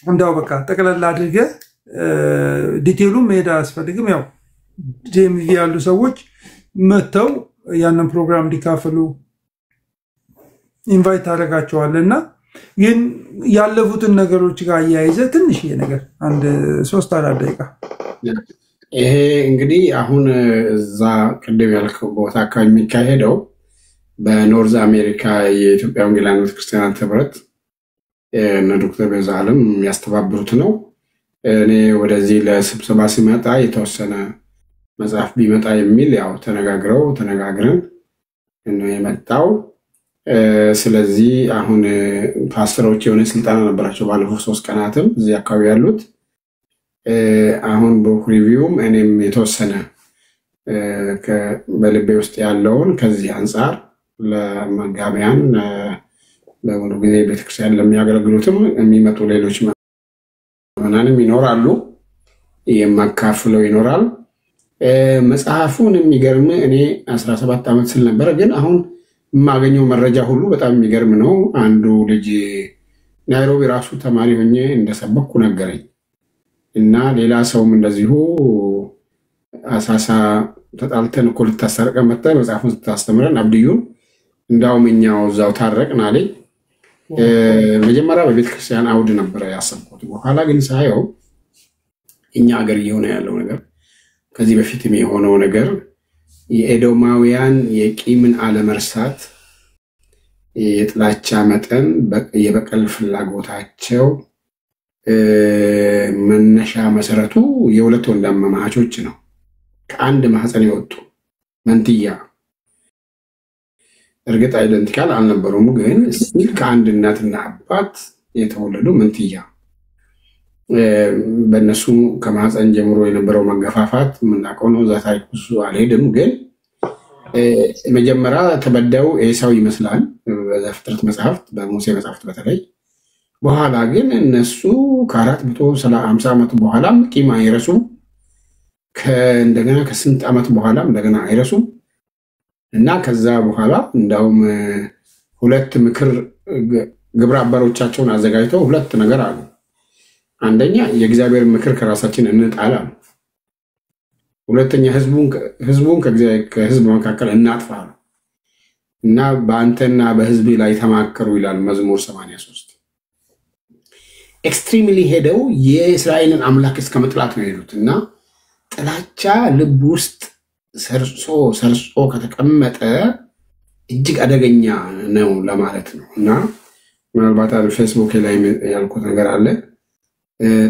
Speaker 2: እንዳው በቃ ተቀለል አድርገ ዲቴሉም ሄዳ አስፈልግም ያው ዲኤምቪ ያሉ ሰዎች መተው ያንን ፕሮግራም ሊካፈሉ ኢንቫይት አደረጋቸዋልና ግን ያለፉትን ነገሮች ጋር ያይዘ ትንሽ ነገር አንድ 3-4 ደቂቃ
Speaker 1: ይሄ እንግዲህ አሁን እዛ ቅድም ያልከው ቦታ አካባቢ የሚካሄደው በኖርዝ አሜሪካ የኢትዮጵያ ወንጌላውያን ቤተክርስቲያን ህብረት እና ዶክተር ቤዛለም ያስተባብሩት ነው እኔ ወደዚህ ለስብሰባ ሲመጣ የተወሰነ መጽሐፍ ቢመጣ የሚል ያው ተነጋግረን ነው የመጣው ስለዚህ አሁን ፓስተሮች የሆነ ስልጣና ነበራቸው ባለፈው 3 ቀናትም እዚህ አካባቢ ያሉት አሁን በቡክ ሪቪውም እኔም የተወሰነ በልቤ ውስጥ ያለውን ከዚህ አንፃር ለመጋቢያን በሙሉ ጊዜ ቤተክርስቲያን ለሚያገለግሉትም የሚመጡ ሌሎች ምናንም ይኖራሉ የማካፍለው ይኖራል መጽሐፉን የሚገርም እኔ 17 ዓመት ስል ነበር ግን አሁን ማገኘው መረጃ ሁሉ በጣም የሚገርም ነው አንዱ ልጅ ናይሮቢ ራሱ ተማሪ ሆኜ እንደሰበኩ ነገረኝ እና ሌላ ሰውም እንደዚሁ አሳሳ ተጣልተን እኮ ልታሰርቀ መጣ መጽሐፉን ታስተምረን አብድዩን እንዳውም እኛው ዛው ታረቅና አለኝ መጀመሪያ በቤተክርስቲያን አውድ ነበር ያሰብኩት በኋላ ግን ሳየው እኛ ሀገር እየሆነ ያለው ነገር ከዚህ በፊትም የሆነው ነገር የኤዶማውያን የቂምን አለመርሳት የጥላቻ መጠን የበቀል ፍላጎታቸው መነሻ መሰረቱ የሁለት ወንድማማቾች ነው ከአንድ ማህፀን የወጡ መንትያ እርግጥ አይደንቲካል አልነበሩም ግን ስቲል ከአንድ እናትና አባት የተወለዱ መንትያ በእነሱ ከማህፀን ጀምሮ የነበረው መገፋፋት ምናቀው ነው ዛታይኩሱ አልሄድም ግን መጀመሪያ ተበደው ኤሳው ይመስላል በዘፍጥረት መጽሐፍት በሙሴ መጽሐፍት በተለይ በኋላ ግን እነሱ ከ450 ዓመት በኋላ ቂም አይረሱም እንደገና ከስንት ዓመት በኋላ እንደገና አይረሱም እና ከዛ በኋላ እንዳውም ሁለት ምክር ግብረ አባሮቻቸውን አዘጋጅተው ሁለት ነገር አሉ አንደኛ የእግዚአብሔር ምክር ከራሳችን እንጣላ ሁለተኛ ህዝቡን ከህዝብ መካከል እናጥፋ እና በአንተና በህዝብ ላይ ተማከሩ ይላል መዝሙር 83 ኤክስትሪምሊ ሄደው የእስራኤልን አምላክ እስከመጥላት ነው የሄዱትና ጥላቻ ልብ ውስጥ ሰርጾ ከተቀመጠ እጅግ አደገኛ ነው ለማለት ነው እና ምናልባት ፌስቡክ ላይ ያልኩት ነገር አለ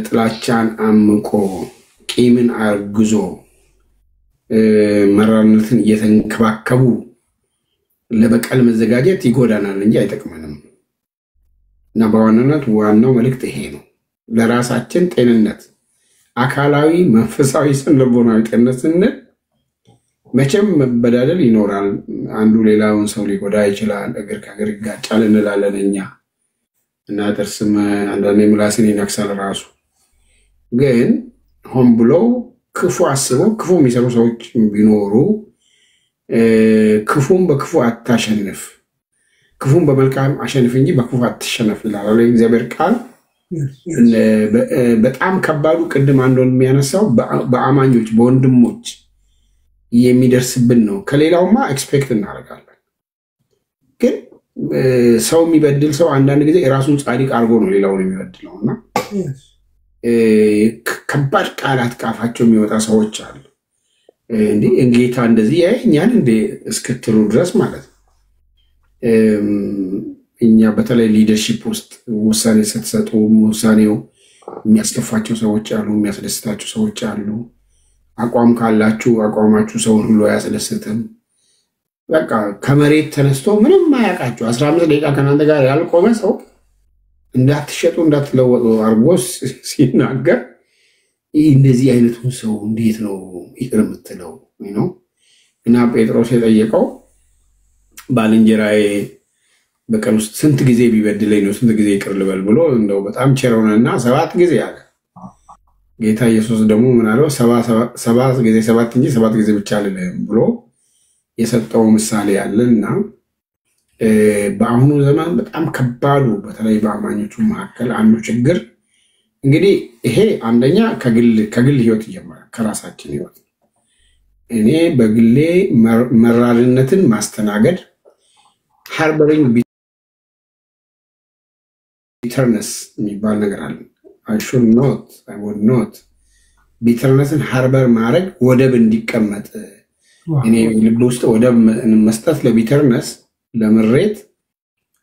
Speaker 1: ጥላቻን አምቆ ቂምን አርግዞ መራርነትን እየተንከባከቡ ለበቀል መዘጋጀት ይጎዳናል እንጂ አይጠቅመንም እና በዋናነት ዋናው መልእክት ይሄ ነው ለራሳችን ጤንነት አካላዊ መንፈሳዊ ስነልቦናዊ ጤንነት ስንል መቼም መበዳደል ይኖራል አንዱ ሌላውን ሰው ሊጎዳ ይችላል እግር ከእግር ይጋጫል እንላለን እኛ እና ጥርስም አንዳንዴ ምላስን ይነክሳል ራሱ ግን ሆን ብሎ ክፉ አስበው ክፉ የሚሰሩ ሰዎች ቢኖሩ ክፉን በክፉ አታሸንፍ ክፉን በመልካም አሸንፍ እንጂ በክፉ አትሸነፍ ይላል እግዚአብሔር ቃል በጣም ከባዱ ቅድም አንዱን የሚያነሳው በአማኞች በወንድሞች የሚደርስብን ነው ከሌላውማ ኤክስፔክት እናደርጋለን ግን ሰው የሚበድል ሰው አንዳንድ ጊዜ የራሱን ጻድቅ አድርጎ ነው ሌላውን የሚበድለውና ከባድ ቃላት ካፋቸው የሚወጣ ሰዎች አሉ እንዴ እንጌታ እንደዚህ ያኛን እንዴ እስክትሉ ድረስ ማለት ነው እኛ በተለይ ሊደርሺፕ ውስጥ ውሳኔ ስትሰጡ ውሳኔው የሚያስከፋቸው ሰዎች አሉ፣ የሚያስደስታቸው ሰዎች አሉ። አቋም ካላችሁ አቋማችሁ ሰውን ሁሉ አያስደስትም። በቃ ከመሬት ተነስቶ ምንም ማያውቃችሁ 15 ደቂቃ ከናንተ ጋር ያልቆመ ሰው እንዳትሸጡ እንዳትለወጡ አርጎስ ሲናገር እንደዚህ አይነቱን ሰው እንዴት ነው ይቅር የምትለው ነው? እና ጴጥሮስ የጠየቀው ባልንጀራዬ በቀን ውስጥ ስንት ጊዜ ቢበድለኝ ነው ስንት ጊዜ ይቅር ልበል ብሎ እንደው በጣም ቸርሆነና 7 ጊዜ አለ። ጌታ ኢየሱስ ደግሞ ምን አለው? 7 ጊዜ 7 እንጂ 7 ጊዜ ብቻ አይደለም ብሎ የሰጠው ምሳሌ ያለና በአሁኑ ዘመን በጣም ከባዱ በተለይ በአማኞቹ መካከል አንዱ ችግር እንግዲህ ይሄ አንደኛ ከግል ህይወት ይጀምራል፣ ከራሳችን ህይወት። እኔ በግሌ መራርነትን ማስተናገድ ሃርበሪንግ ቢተርነስ የሚባል ነገር አለ። I would not ቢተርነስን ሃርበር ማድረግ ወደብ እንዲቀመጥ እኔ ልብ ውስጥ ወደብ መስጠት ለቢተርነስ ለምሬት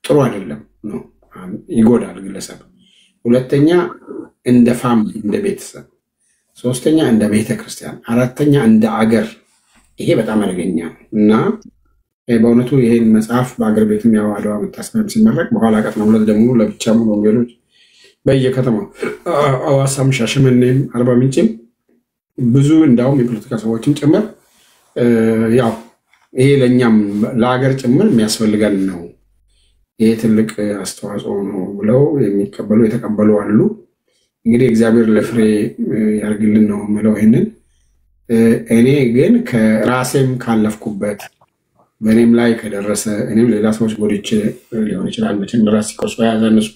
Speaker 1: ጥሩ አይደለም ነው፣ ይጎዳል ግለሰብ። ሁለተኛ እንደ ፋሚሊ እንደ ቤተሰብ፣ ሶስተኛ እንደ ቤተክርስቲያን፣ አራተኛ እንደ አገር። ይሄ በጣም አደገኛ እና በእውነቱ ይሄን መጽሐፍ በአገር ቤትም ያው አድዋ መታሰቢያ ሲመረቅ በኋላ ቀጥና ሁለት ደግሞ ለብቻ ሙሉ ወንጌሎች በየከተማው አዋሳም፣ ሻሸመኔም፣ አርባ ምንጭም ብዙ እንዳውም የፖለቲካ ሰዎችም ጭምር ያው ይሄ ለኛም ለአገር ጭምር የሚያስፈልገን ነው፣ ይሄ ትልቅ አስተዋጽኦ ነው ብለው የሚቀበሉ የተቀበሉ አሉ። እንግዲህ እግዚአብሔር ለፍሬ ያርግልን ነው የምለው ይሄንን። እኔ ግን ከራሴም ካለፍኩበት በእኔም ላይ ከደረሰ እኔም ሌላ ሰዎች ጎድቼ ሊሆን ይችላል። መቼም ራስ ቆሶ ያዘንሱ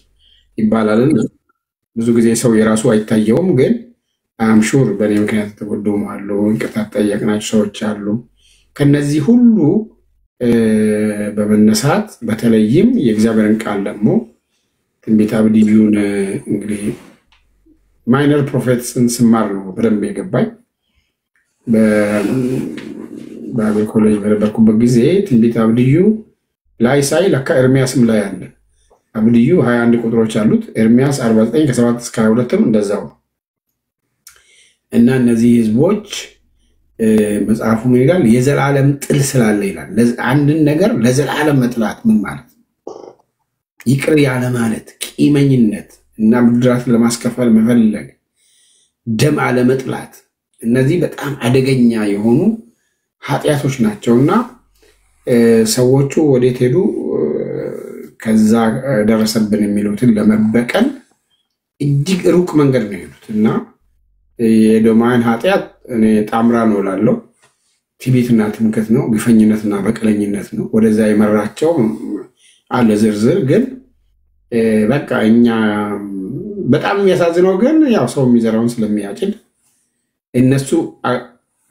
Speaker 1: ይባላል። ብዙ ጊዜ ሰው የራሱ አይታየውም፣ ግን አም ሹር በእኔ ምክንያት ተጎዱም አሉ፣ ይቅርታ ጠየቅናቸው ሰዎች አሉ። ከነዚህ ሁሉ በመነሳት በተለይም የእግዚአብሔርን ቃል ደግሞ ትንቢተ አብድዩን እንግዲህ ማይነር ፕሮፌትስን ስማር ነው በደንብ የገባኝ። በአቤል ኮሌጅ በነበርኩበት ጊዜ ትንቢተ አብድዩ ላይ ሳይ ለካ ኤርሚያስም ላይ አለ። አብድዩ 21 ቁጥሮች አሉት፣ ኤርሚያስ 49 ከ7 እስከ 22ም እንደዛው። እና እነዚህ ህዝቦች መጽሐፉ ምን ይላል? የዘላለም ጥል ስላለ ይላል። አንድን ነገር ለዘላለም መጥላት ምን ማለት? ይቅር ያለ ማለት፣ ቂመኝነት እና ብድራትን ለማስከፈል መፈለግ፣ ደም አለመጥላት፣ እነዚህ በጣም አደገኛ የሆኑ ኃጢአቶች ናቸውና ሰዎቹ ወዴት ሄዱ? ከዛ ደረሰብን የሚሉትን ለመበቀል እጅግ ሩቅ መንገድ ነው የሄዱት እና የዶማን ኃጢአት እኔ ጣምራ ነው እላለሁ። ትዕቢትና ትምክህት ነው፣ ግፈኝነትና በቀለኝነት ነው። ወደዛ የመራቸው አለ ዝርዝር። ግን በቃ እኛ በጣም የሚያሳዝነው ግን ያው ሰው የሚዘራውን ስለሚያጭድ እነሱ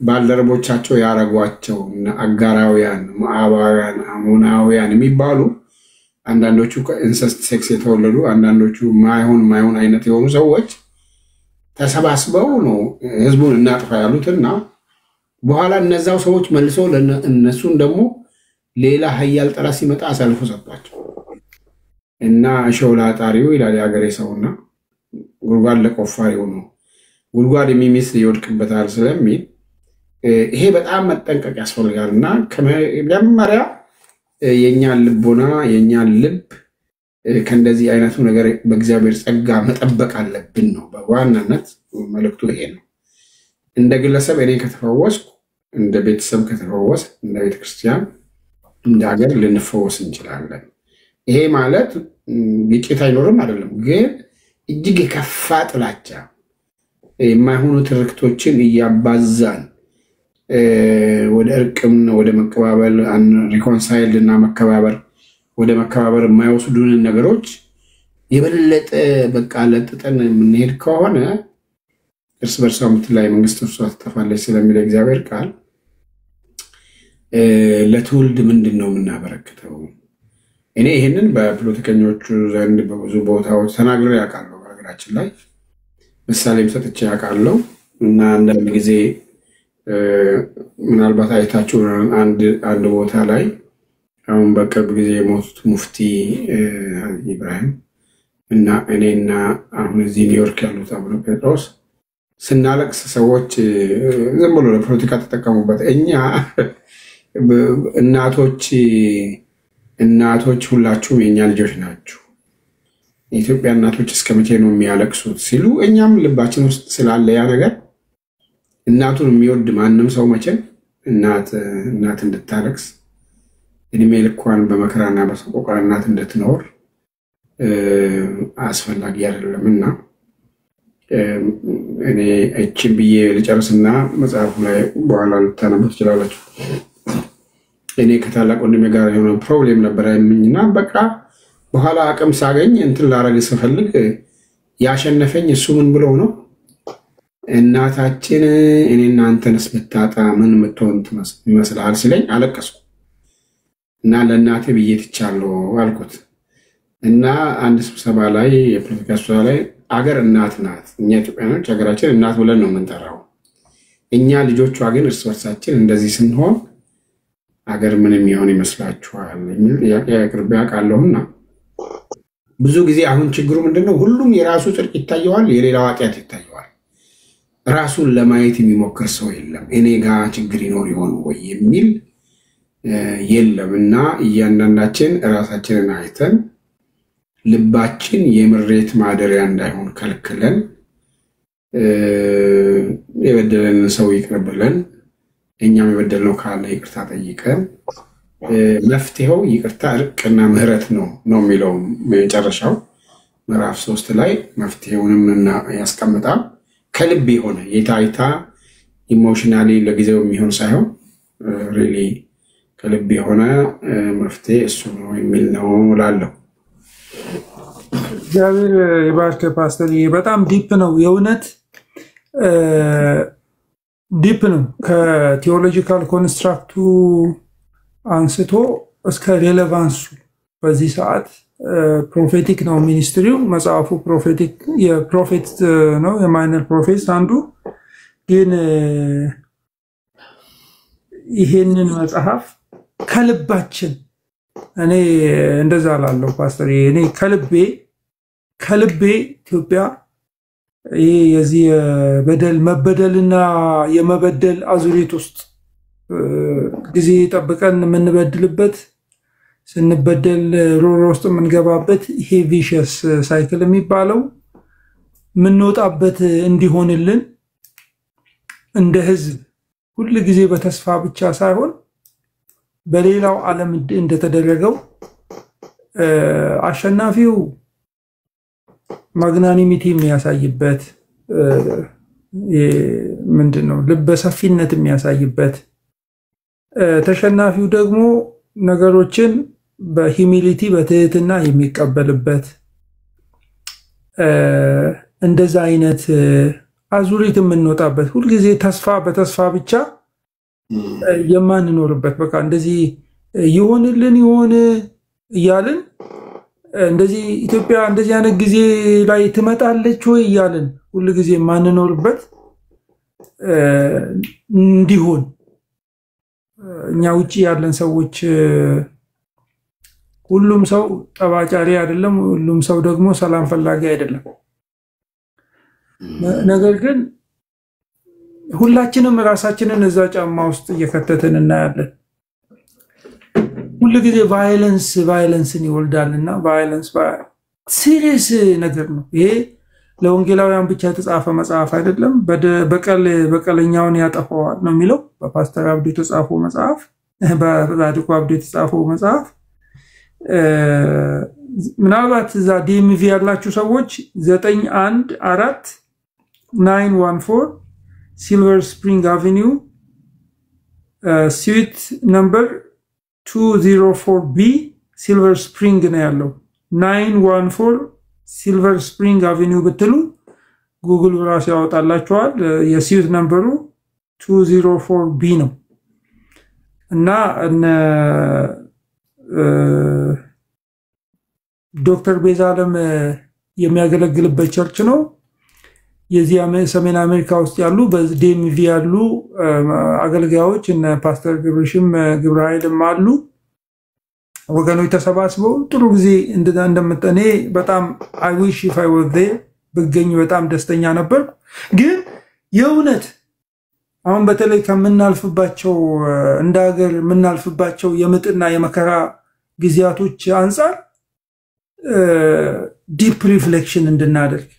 Speaker 1: ባልደረቦቻቸው ያረጓቸው አጋራውያን፣ ሞዓባውያን፣ አሞናውያን የሚባሉ አንዳንዶቹ ከኢንሰስት ሴክስ የተወለዱ አንዳንዶቹ ማይሆን አይነት የሆኑ ሰዎች ተሰባስበው ነው ህዝቡን እናጥፋ ያሉትና በኋላ እነዛው ሰዎች መልሰው እነሱን ደግሞ ሌላ ኃያል ጠላት ሲመጣ አሳልፎ ሰጣቸው እና ሾላ ጣሪው ይላል የሀገሬ ሰውና ጉድጓድ ለቆፋሪው ነው ጉድጓድ የሚሚስ ይወድቅበታል ስለሚል ይሄ በጣም መጠንቀቅ ያስፈልጋልና ከመጀመሪያ የኛን ልቦና የኛን ልብ ከእንደዚህ አይነቱ ነገር በእግዚአብሔር ጸጋ መጠበቅ አለብን ነው በዋናነት መልእክቱ ይሄ ነው። እንደ ግለሰብ እኔ ከተፈወስኩ፣ እንደ ቤተሰብ ከተፈወስ፣ እንደ ቤተክርስቲያን፣ እንደ ሀገር ልንፈወስ እንችላለን። ይሄ ማለት ግጭት አይኖርም አይደለም፣ ግን እጅግ የከፋ ጥላቻ የማይሆኑ ትርክቶችን እያባዛን ወደ እርቅም ወደ መቀባበል ሪኮንሳይልድ እና መከባበር ወደ መከባበር የማይወስዱን ነገሮች የበለጠ በቃ ለጥጠን የምንሄድ ከሆነ እርስ በርሷ የምትላይ መንግስት እርሷ ትጠፋለች ስለሚል እግዚአብሔር ቃል ለትውልድ ምንድን ነው የምናበረክተው? እኔ ይህንን በፖለቲከኞቹ ዘንድ በብዙ ቦታዎች ተናግሬ ያውቃለሁ። በሀገራችን ላይ ምሳሌም ሰጥቼ ያውቃለሁ እና አንዳንድ ጊዜ ምናልባት አይታችሁ አንድ ቦታ ላይ አሁን በቅርብ ጊዜ የሞቱት ሙፍቲ ኢብራሂም እና እኔና አሁን እዚህ ኒውዮርክ ያሉት አቡነ ጴጥሮስ ስናለቅስ ሰዎች ዝም ብሎ ለፖለቲካ ተጠቀሙበት። እኛ እናቶች ሁላችሁም የኛ ልጆች ናችሁ፣ የኢትዮጵያ እናቶች እስከመቼ ነው የሚያለቅሱት ሲሉ እኛም ልባችን ውስጥ ስላለ ያ ነገር እናቱን የሚወድ ማንም ሰው መቼም እናት እንድታለቅስ እድሜ ልኳን በመከራና በሰቆቃ እናት እንድትኖር አስፈላጊ አይደለምና እኔ እቺን ብዬ ልጨርስና መጽሐፉ ላይ በኋላ ልታነቡ ትችላላችሁ። እኔ ከታላቅ ወንድሜ ጋር የሆነ ፕሮብሌም ነበረኝና በቃ በኋላ አቅም ሳገኝ እንትን ላረግ ስፈልግ ያሸነፈኝ እሱ ምን ብሎ ነው እናታችን እኔና አንተንስ ብታጣ ምን ምትሆን ይመስልሃል ሲለኝ አለቀስኩ እና ለእናቴ ብዬ ትቻለሁ አልኩት። እና አንድ ስብሰባ ላይ የፖለቲካ ስብሰባ ላይ አገር እናት ናት፣ እኛ ኢትዮጵያኖች ሀገራችን እናት ብለን ነው የምንጠራው። እኛ ልጆቿ ግን እርስ በርሳችን እንደዚህ ስንሆን አገር ምንም ይሆን ይመስላችኋል የሚል ጥያቄ አቅርቤ አውቃለሁና ብዙ ጊዜ አሁን ችግሩ ምንድነው? ሁሉም የራሱ ጽድቅ ይታየዋል፣ የሌላው ኃጢአት ይታየዋል። ራሱን ለማየት የሚሞክር ሰው የለም። እኔ ጋር ችግር ይኖር ይሆን ወይ የሚል የለምና እያንዳንዳችን ራሳችንን አይተን ልባችን የምሬት ማደሪያ እንዳይሆን ከልክለን የበደለንን ሰው ይቅር ብለን እኛም የበደልነው ካለ ይቅርታ ጠይቀን መፍትሄው ይቅርታ እርቅና ምህረት ነው የሚለው መጨረሻው ምዕራፍ 3 ላይ መፍትሄውንም ያስቀምጣል። ከልብ የሆነ የታይታ ኢሞሽናሊ ለጊዜው የሚሆን ሳይሆን ሪሊ ከልብ የሆነ መፍትሄ እሱ ነው የሚል ነው እላለሁ።
Speaker 2: እግዚአብሔር ይባርክ ፓስተር። በጣም ዲፕ ነው የእውነት ዲፕ ነው። ከቴዎሎጂካል ኮንስትራክቱ አንስቶ እስከ ሬሌቫንሱ በዚህ ሰዓት ፕሮፌቲክ ነው ሚኒስትሪው። መጽሐፉ ፕሮፌቲክ የፕሮፌት ነው የማይነር ፕሮፌት አንዱ። ግን ይሄንን መጽሐፍ ከልባችን እኔ እንደዛ ላለው ፓስተር እኔ ከልቤ ኢትዮጵያ ይሄ የዚህ በደል መበደልና የመበደል አዙሪት ውስጥ ጊዜ ጠብቀን የምንበድልበት ስንበደል ሮሮ ውስጥ የምንገባበት ይሄ ቪሸስ ሳይክል የሚባለው ምንወጣበት እንዲሆንልን እንደ ህዝብ ሁሉ ጊዜ በተስፋ ብቻ ሳይሆን በሌላው ዓለም እንደተደረገው አሸናፊው ማግናኒሚቲ የሚያሳይበት ምንድነው ልበሰፊነት የሚያሳይበት ተሸናፊው ደግሞ ነገሮችን በሂዩሚሊቲ በትህትና የሚቀበልበት እንደዛ አይነት አዙሪት የምንወጣበት ሁሉ ጊዜ ተስፋ በተስፋ ብቻ የማንኖርበት በቃ እንደዚህ ይሆንልን ይሆን እያልን እንደዚህ ኢትዮጵያ እንደዚህ አይነት ጊዜ ላይ ትመጣለች ወይ እያልን ሁሉ ጊዜ የማንኖርበት እንዲሆን እኛ ውጪ ያለን ሰዎች ሁሉም ሰው ጠባጫሪ አይደለም፣ ሁሉም ሰው ደግሞ ሰላም ፈላጊ አይደለም። ነገር ግን ሁላችንም ራሳችንን እዛ ጫማ ውስጥ እየከተትን እናያለን። ሁሉ ጊዜ ቫዮለንስን ይወልዳልና ቫዮለንስ ሲሪየስ ነገር ነው። ይሄ ለወንጌላውያን ብቻ የተጻፈ መጽሐፍ አይደለም። በቀለኛውን ያጠፋዋል ነው የሚለው በፓስተር አብዱ የተጻፈው መጽሐፍ፣ በጻድቁ አብዱ የተጻፈው መጽሐፍ። ምናልባት እዛ ዲኤምቪ ያላችሁ ሰዎች 914914 ሲልቨር ስፕሪንግ አቬኒው ስዊት ነምበር 204B ሲልቨር ስፕሪንግ ነው ያለው። 914 ሲልቨር ስፕሪንግ አቬኒው ብትሉ ጉግል ራሱ ያወጣላችኋል። የስዊት ነምበሩ 204B ነው እና ዶክተር ቤዛለም የሚያገለግልበት ቸርች ነው። የዚህ ሰሜን አሜሪካ ውስጥ ያሉ በዲኤምቪ ያሉ አገልጋዮች እና ፓስተር ግብርሽም ግብረ ኃይልም አሉ። ወገኖች ተሰባስበው ጥሩ ጊዜ እንደምጠኔ በጣም I wish if I were there ብገኝ በጣም ደስተኛ ነበር። ግን የእውነት አሁን በተለይ ከምናልፍባቸው እንደ ሀገር ምናልፍባቸው የምጥና የመከራ ጊዜያቶች አንፃር ዲፕ ሪፍሌክሽን እንድናደርግ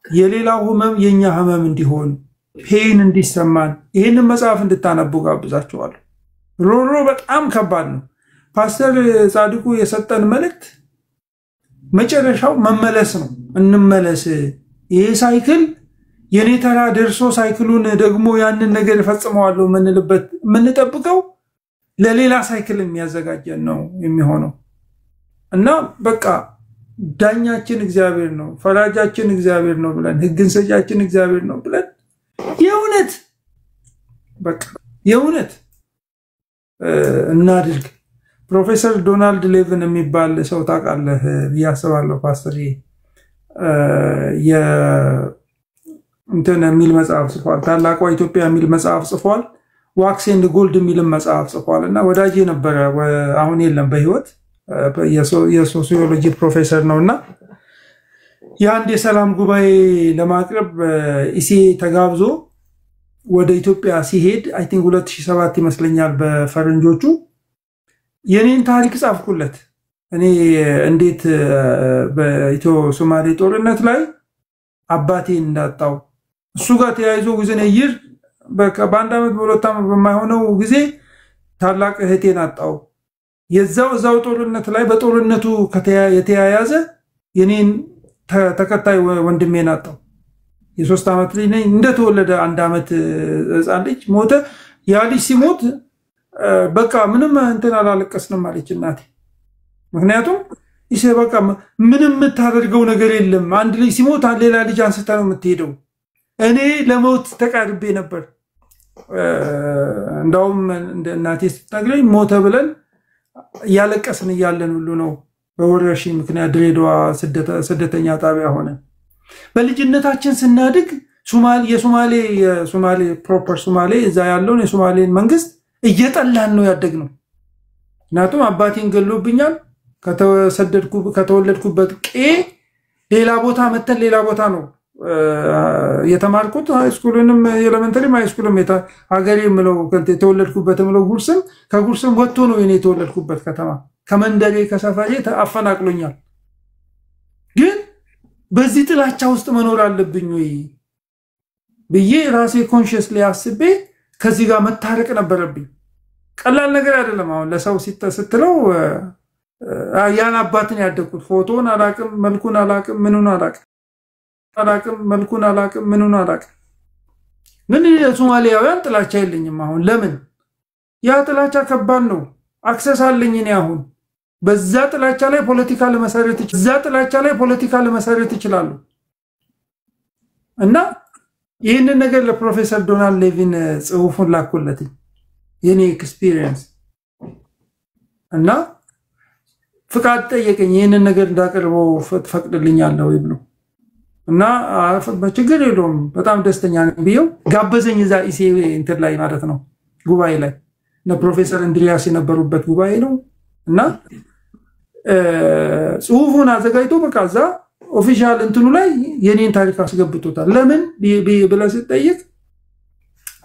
Speaker 2: የሌላው ህመም የኛ ህመም እንዲሆን ፔን እንዲሰማን ይሄንን መጽሐፍ እንድታነቡ ጋብዛችኋለሁ። ሮሮ በጣም ከባድ ነው። ፓስተር ጻድቁ የሰጠን መልእክት መጨረሻው መመለስ ነው። እንመለስ። ይሄ ሳይክል የኔ ተራ ደርሶ ሳይክሉን ደግሞ ያንን ነገር ፈጽመዋለሁ ምንልበት ምንጠብቀው ለሌላ ሳይክል የሚያዘጋጀን ነው የሚሆነው እና በቃ ዳኛችን እግዚአብሔር ነው፣ ፈራጃችን እግዚአብሔር ነው ብለን ህግን ሰጫችን እግዚአብሔር ነው ብለን የእውነት እናድርግ። ፕሮፌሰር ዶናልድ ሌቪን የሚባል ሰው ታውቃለህ ያስባለሁ ፓስተር እንትን የሚል መጽሐፍ ጽፏል። ታላቋ ኢትዮጵያ የሚል መጽሐፍ ጽፏል። ዋክስ ኤንድ ጎልድ የሚል መጽሐፍ ጽፏልና ወዳጄ ነበረ፣ አሁን የለም በህይወት የሶሲዮሎጂ ፕሮፌሰር ነውና የአንድ የሰላም ጉባኤ ለማቅረብ ኢሲ ተጋብዞ ወደ ኢትዮጵያ ሲሄድ አይ ቲንክ 2007 ይመስለኛል በፈረንጆቹ የኔን ታሪክ ጻፍኩለት። እኔ እንዴት በኢትዮ ሶማሌ ጦርነት ላይ አባቴን እንዳጣው እሱ ጋር ተያይዞ ወዘነ ይር በአንድ አመት በሁለት አመት በማይሆነው ጊዜ ታላቅ እህቴን አጣው። የዛው ጦርነት ላይ በጦርነቱ የተያያዘ የኔን ተከታይ ወንድሜን አጣው። የ3 አመት ልጅ ነኝ። እንደተወለደ 1 አመት ህፃን ልጅ ሞተ። ያ ልጅ ሲሞት በቃ ምንም እንትን አላለቀስንም አለች እናቴ። ምክንያቱም ይሄ በቃ ምንም የምታደርገው ነገር የለም። አንድ ልጅ ሲሞት ሌላ ልጅ አንስታ ነው የምትሄደው። እኔ ለሞት ተቃርቤ ነበር። እንደውም እናቴ ስትነግረኝ ሞተ ብለን ያለቀስን እያለን ሁሉ ነው በወረርሽኝ ምክንያት ድሬዳዋ ስደተኛ ጣቢያ ሆነ። በልጅነታችን ስናድግ የሶማሌ ፕሮፐር ሶማሌ እዛ ያለውን የሶማሌን መንግስት እየጠላን ነው ያደግነው። ምክንያቱም አባቴን ገሎብኛል። ከተወለድኩበት ሌላ ቦታ መተን ሌላ ቦታ ነው የተማርኩት። ሃይስኩልንም ኤሌመንተሪ ሃይስኩልም ሀገሬ ምለው የተወለድኩበት ምለው ጉርስም ከጉርስም ወጥቶ ነው የኔ የተወለድኩበት ከተማ ከመንደሬ ከሰፈሬ አፈናቅሎኛል። ግን በዚህ ጥላቻ ውስጥ መኖር አለብኝ ወይ ብዬ ራሴ ኮንሺየስሊ አስቤ ከዚህ ጋር መታረቅ ነበረብኝ። ቀላል ነገር አይደለም። አሁን ለሰው ስትለው ያን አባትን ያደኩት ፎቶን አላቅም መልኩን አላቅም ምኑን አላቅም ምን የሶማሊያውያን ጥላቻ የለኝም። አሁን ለምን ያ ጥላቻ ከባድ ነው። አክሰስ አለኝ እኔ አሁን በዛ ጥላቻ ላይ ፖለቲካ ለመሰረት ይችላል። እና ይሄንን ነገር ለፕሮፌሰር ዶናልድ ሌቪን ጽሁፉን ላኩለት የኔ ኤክስፒሪየንስ እና ፍቃድ ጠየቀኝ። ይሄንን ነገር እንዳቀርበው ፈቅድልኛለሁ ይብሉ እና ችግር የለውም በጣም ደስተኛ ነኝ ብየው ጋበዘኝ። እዛ ኢሲ እንትን ላይ ማለት ነው ጉባኤ ላይ ፕሮፌሰር እንድሪያስ የነበሩበት ጉባኤ ነው እና ጽሁፉን አዘጋጅቶ በቃ እዛ ኦፊሻል እንትኑ ላይ የኔን ታሪክ አስገብቶታል። ለምን ብለህ ስትጠይቅ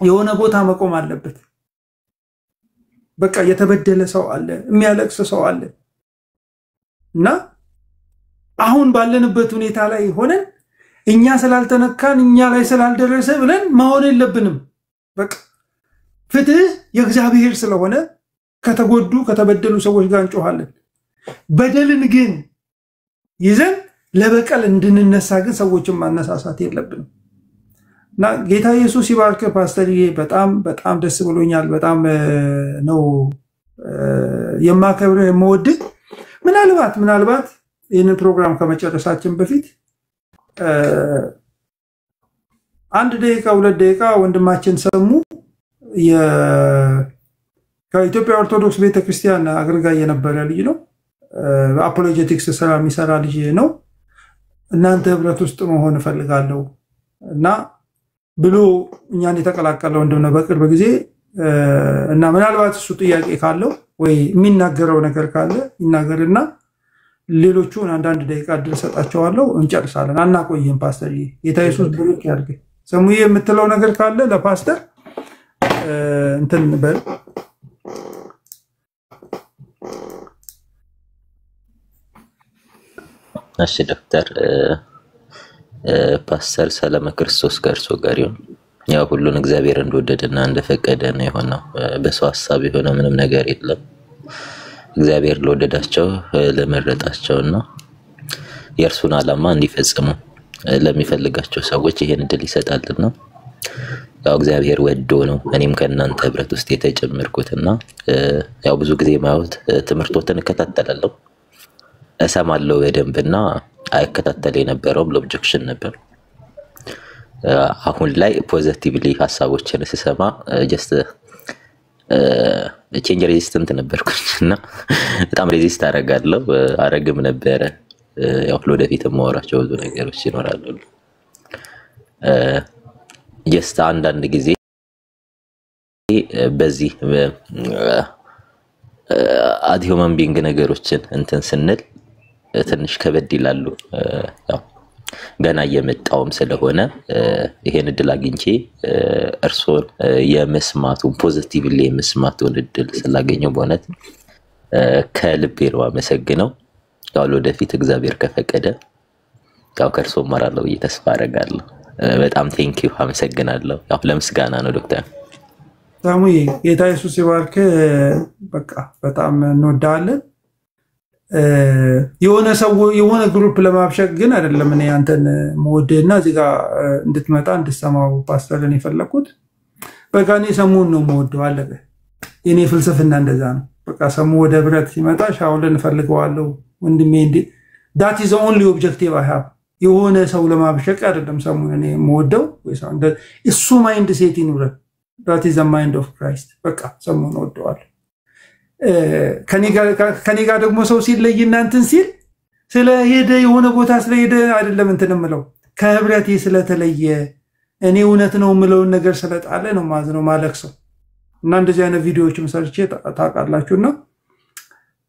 Speaker 2: የሆነ ቦታ መቆም አለበት። በቃ የተበደለ ሰው አለ፣ የሚያለቅስ ሰው አለ እና አሁን ባለንበት ሁኔታ ላይ ሆነን እኛ ስላልተነካን እኛ ላይ ስላልደረሰ ብለን መሆን የለብንም። በቃ ፍትህ የእግዚአብሔር ስለሆነ ከተበደሉ ሰዎች ጋር እንጮሃለን። በደልን ግን ይዘን ለበቀል እንድንነሳ ግን ሰዎችን ማነሳሳት የለብንም። እና ጌታ ኢየሱስ ይባርክ ፓስተርዬ። በጣም ደስ ብሎኛል። በጣም ነው የማከብረው የምወድህ። ምናልባት ይህንን ፕሮግራም ከመጨረሳችን በፊት 1 ደቂቃ 2 ደቂቃ ወንድማችን ሰሙ ከኢትዮጵያ ኦርቶዶክስ ቤተክርስቲያን አገልጋይ የነበረ ልጅ ነው። አፖሎጀቲክስ ስራ የሚሰራ ልጅ ነው። እናንተ ህብረት ውስጥ መሆን ፈልጋለሁ እና ብሎ እኛን የተቀላቀለው እንደሆነ በቅርብ ጊዜ እና ምናልባት እሱ ጥያቄ ካለው ወይ የሚናገረው ነገር ካለ ይናገርና ሌሎቹን አንዳንድ ደቂቃ ድረስ ሰጣቸዋለሁ እንጨርሳለን። አናቆይም። ፓስተር ጌታ ኢየሱስ ብሩክ ያድርግ። ሰሙዬ የምትለው ነገር ካለ ለፓስተር እንትን በል።
Speaker 5: እሺ ዶክተር ፓስተር ሰላም ክርስቶስ ከእርሶ ጋር ይሁን። ያው ሁሉን እግዚአብሔር እንደወደደና እንደፈቀደ ነው የሆነው። በሰው ሐሳብ የሆነ ምንም ነገር የለም። እግዚአብሔር ለወደዳቸው ለመረጣቸውና የእርሱን ዓላማ እንዲፈጽሙ ለሚፈልጋቸው ሰዎች ይሄን እድል ይሰጣልና ያው እግዚአብሔር ወዶ ነው እኔም ከእናንተ ህብረት ውስጥ የተጨመርኩትና ያው ብዙ ጊዜ ማውት ትምህርቶችን እከታተላለሁ እሰማለሁ በደንብና አይከታተል የነበረው ኦብጀክሽን ነበር። አሁን ላይ ፖዚቲቭሊ ሐሳቦችን ስሰማ ጀስት ቼንጅ ሬዚስታንት ነበርኩና በጣም ሬዚስት አረግም ነበር። ያው ለወደፊት ማወራቸው ብዙ ነገሮች ይኖራሉ። ጀስት አንዳንድ ጊዜ በዚህ አድ ሂውማን ቢንግ ነገሮችን እንትን ስንል ትንሽ ከበድ ይላሉ። ያው ገና እየመጣውም ስለሆነ ይሄን እድል አግኝቼ እርሶን የመስማቱን ፖዚቲቭሊ የመስማቱን እድል ስላገኘው በእውነት ከልቤ ነው አመሰግነው። ያው ለወደፊት እግዚአብሔር ከፈቀደ ያው ከእርሶ ማራለው ተስፋ አደርጋለሁ። በጣም ቴንኪው አመሰግናለሁ። ያው ለምስጋና ነው ዶክተር
Speaker 2: ሳሙዬ። ጌታ ኢየሱስ ይባርክ። በቃ በጣም እንወዳለን። የሆነ ግሩፕ ለማብሸቅ ግን አይደለም እኔ አንተን መወደድና እዚህ ጋር እንድትመጣ እንድትሰማው ፓስተርን የፈለኩት። በቃ እኔ ሰሙን ነው መወደው አለበ። የኔ ፍልስፍና እንደዛ ነው። በቃ ሰሙ ወደ ብረት ሲመጣ ሻውልን ፈልገዋለሁ ወንድሜ እንዴ that is the only objective I have። የሆነ ሰው ለማብሸቅ አይደለም ሰሙን እኔ መወደው ወይስ አንደ እሱ ማይንድ ሴት ይኑረ። that is the mind of Christ። በቃ ሰሙን ወደዋለሁ። ከኔ ጋር ደግሞ ሰው ሲለይና እንትን ሲል ስለሄደ የሆነ ቦታ ስለሄደ አይደለም እንትን ምለው ከህብረቴ ስለተለየ እኔ እውነት ነው ምለው ነገር ስለጣለ ነው ማዝነው ማለክሰው እና እንደዚህ አይነት ቪዲዮዎችም ሰርቼ ታቃላችሁና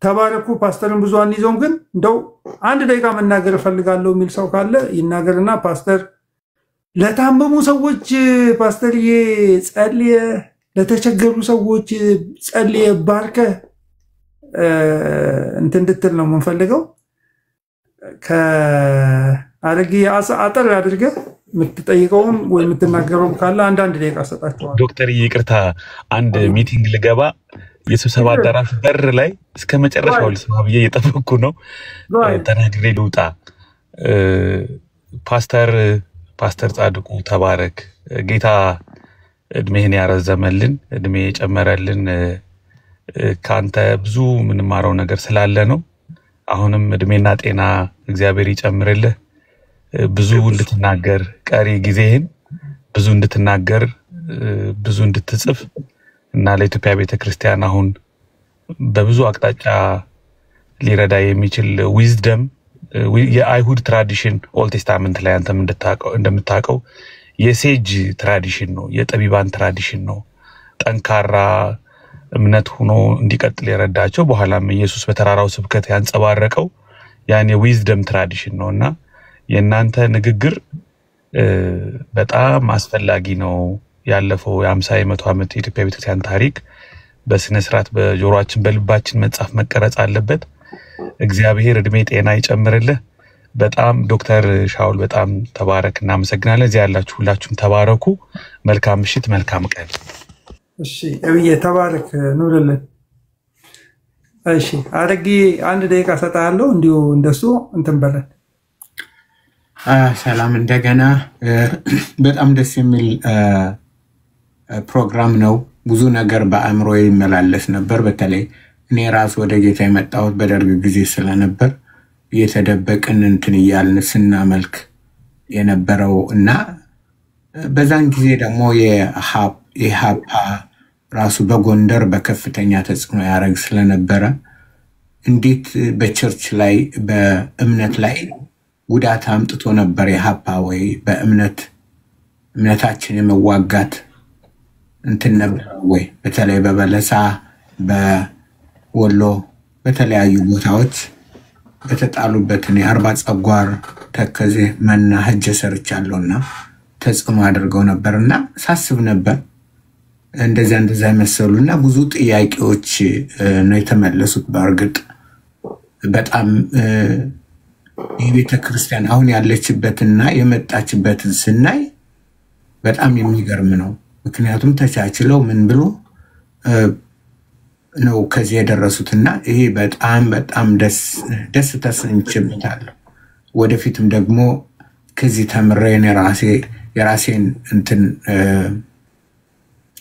Speaker 2: ተባረኩ። ፓስተርን ብዙ አንይዘውም ግን እንደው አንድ ደቂቃ መናገር ፈልጋለሁ የሚል ሰው ካለ ይናገርና ፓስተር ለታመሙ ሰዎች ፓስተርዬ ጸልየ ለተቸገሩ ሰዎች ጸልየ ባርከ እንትን እንድትል ነው የምንፈልገው። ከአረጊ አጠር አድርገ የምትጠይቀውም ወይ የምትናገረውም ካለ አንዳንድ ደቂቃ ሰጣቸዋለሁ።
Speaker 6: ዶክተር ይቅርታ አንድ ሚቲንግ ልገባ የስብሰባ አዳራሽ በር ላይ እስከ መጨረሻው ልስማ ብዬ እየጠበቅኩ ነው። ተናግሬ ልውጣ። ፓስተር ጻድቁ ተባረክ። ጌታ እድሜህን ያረዘመልን እድሜ የጨመረልን ካንተ ብዙ ምንማረው ነገር ስላለ ነው። አሁንም እድሜና ጤና እግዚአብሔር ይጨምርልህ። ብዙ እንድትናገር ቀሪ ጊዜህን ብዙ እንድትናገር ብዙ እንድትጽፍ እና ለኢትዮጵያ ቤተክርስቲያን አሁን በብዙ አቅጣጫ ሊረዳ የሚችል ዊዝደም የአይሁድ ትራዲሽን ኦልድ ቴስታመንት ላይ አንተም እንደምታውቀው የሴጅ ትራዲሽን ነው፣ የጠቢባን ትራዲሽን ነው። ጠንካራ እምነት ሆኖ እንዲቀጥል የረዳቸው በኋላም ኢየሱስ በተራራው ስብከት ያንጸባረቀው ያን የዊዝደም ትራዲሽን ነውና የናንተ ንግግር በጣም አስፈላጊ ነው። ያለፈው የ50 100 ዓመት የኢትዮጵያ ቤተክርስቲያን ታሪክ በስነ ስርዓት በጆሮአችን በልባችን መጻፍ መቀረጽ አለበት። እግዚአብሔር እድሜ ጤና ይጨምርልህ። በጣም ዶክተር ሻውል በጣም ተባረክና አመሰግናለሁ። እዚህ ያላችሁ ሁላችሁም ተባረኩ። መልካም ምሽት፣ መልካም ቀን።
Speaker 2: እሺ እብዬ ተባረክ ኑርልን። እሺ አረጊ አንድ ደቂቃ ሰጣለሁ እንዲሁ እንደሱ እንትን በለን።
Speaker 7: ሰላም እንደገና በጣም ደስ የሚል ፕሮግራም ነው። ብዙ ነገር በአእምሮ ይመላለስ ነበር። በተለይ እኔ ራስ ወደ ጌታ የመጣሁት በደርግ ጊዜ ስለነበር የተደበቀን እንትን ይያልን ስናመልክ የነበረው እና በዛን ጊዜ ደግሞ የሃፓ ራሱ በጎንደር በከፍተኛ ተጽዕኖ ያረግ ስለነበረ እንዴት በቸርች ላይ በእምነት ላይ ጉዳት አምጥቶ ነበር የሃፓ ወይ በእምነታችን የመዋጋት እንትን ነበር ወይ? በተለይ በበለሳ በወሎ በተለያዩ ቦታዎች በተጣሉበት እኔ 40 ጸጓር ተከዜ መና ሄጄ ሰርቻለሁና ተጽዕኖ አድርገው ነበርና ሳስብ ነበር እንደዛ መሰሉና ብዙ ጥያቄዎች ነው የተመለሱት። በእርግጥ በጣም የቤተ ክርስቲያን አሁን ያለችበትና የመጣችበትን ስናይ በጣም የሚገርም ነው። ምክንያቱም ተቻችለው ምን ብሎ ነው ከዚህ የደረሱትና ይሄ በጣም ደስ ተሰኝቼበታለሁ። ወደፊትም ደግሞ ከዚህ ተምሬ የራሴን እንትን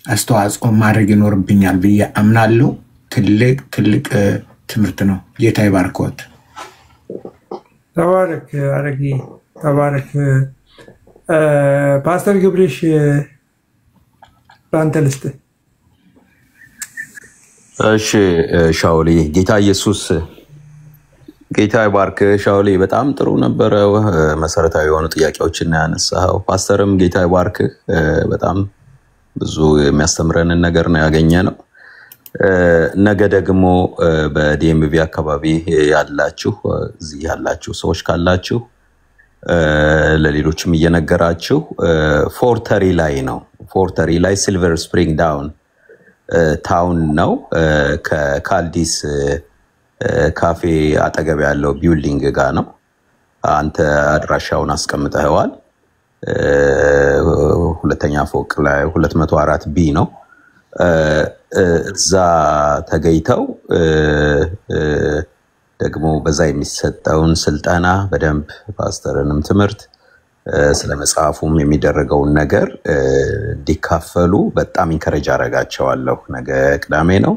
Speaker 7: አስተዋጽኦ ማድረግ ይኖርብኛል ብዬ አምናለሁ። ትልቅ ትምህርት ነው። ጌታ ይባርክዎት።
Speaker 2: ተባረክ አረጊ ተባረክ። ፓስተር ግብርሽ ባንተ ልስጥ።
Speaker 8: እሺ ሻውሊ ጌታ ይባርክ። ሻውሊ በጣም ጥሩ ነበረ። መሰረታዊ የሆኑ ጥያቄዎችን ያነሳው ፓስተርም ጌታ ይባርክ። በጣም ብዙ የሚያስተምረንን ነገር ነው ያገኘነው። ነገ ደግሞ በዲኤምቪ አካባቢ ያላችሁ እዚህ ያላችሁ ሰዎች ካላችሁ ለሌሎችም እየነገራችሁ ፎርተሪ ላይ ነው። ፎርተሪ ላይ ሲልቨር ስፕሪንግ ዳውን ታውን ነው። ከካልዲስ ካፌ አጠገብ ያለው ቢልዲንግ ጋር ነው። አንተ አድራሻውን አስቀምጠዋል። ሁለተኛ ፎቅ ላይ 204 ቢ ነው። እዛ ተገኝተው ደግሞ በዛ የሚሰጠውን ስልጠና በደንብ ፓስተርንም ትምህርት ስለ መጽሐፉም የሚደረገውን ነገር እንዲካፈሉ በጣም ኢንከሬጅ አደርጋቸዋለሁ። ነገ ቅዳሜ ነው።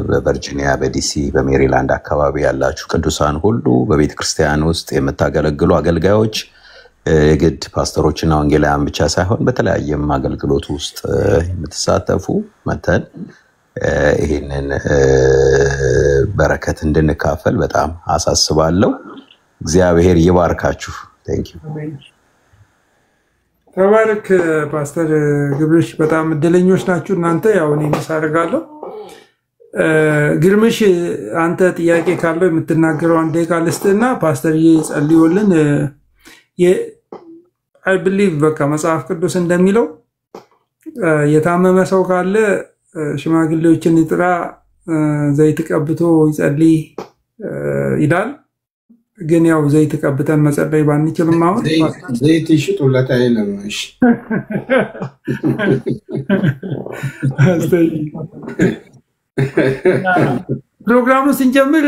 Speaker 8: በቨርጂኒያ፣ በዲሲ፣ በሜሪላንድ አካባቢ ያላችሁ ቅዱሳን ሁሉ በቤተክርስቲያን ውስጥ የምታገለግሉ አገልጋዮች የግድ ፓስተሮችና ወንጌላውያን ብቻ ሳይሆን በተለያየም አገልግሎት ውስጥ የምትሳተፉ መተን ይሄንን በረከት እንድንካፈል በጣም አሳስባለሁ። እግዚአብሔር ይባርካችሁ። ቴንክ ዩ።
Speaker 2: ተባረክ ፓስተር ግብርሽ። በጣም እድለኞች ናችሁ እናንተ። ያው እኔ መሳረጋለሁ። ግርምሽ አንተ ጥያቄ ካለው የምትናገረው አንዴ ካልስትና ፓስተር ይጸልዩልን። I believe በቃ መጽሐፍ ቅዱስ እንደሚለው የታመመ ሰው ካለ ሽማግሌዎችን ይጥራ፣ ዘይት ቀብቶ ይጸልይ ይላል። ግን ያው ዘይት ቀብተን መጸለይ ባንችልም አሁን
Speaker 1: ዘይት ይሽጡለት አይልም። እሺ
Speaker 2: ፕሮግራሙ ስንጀምር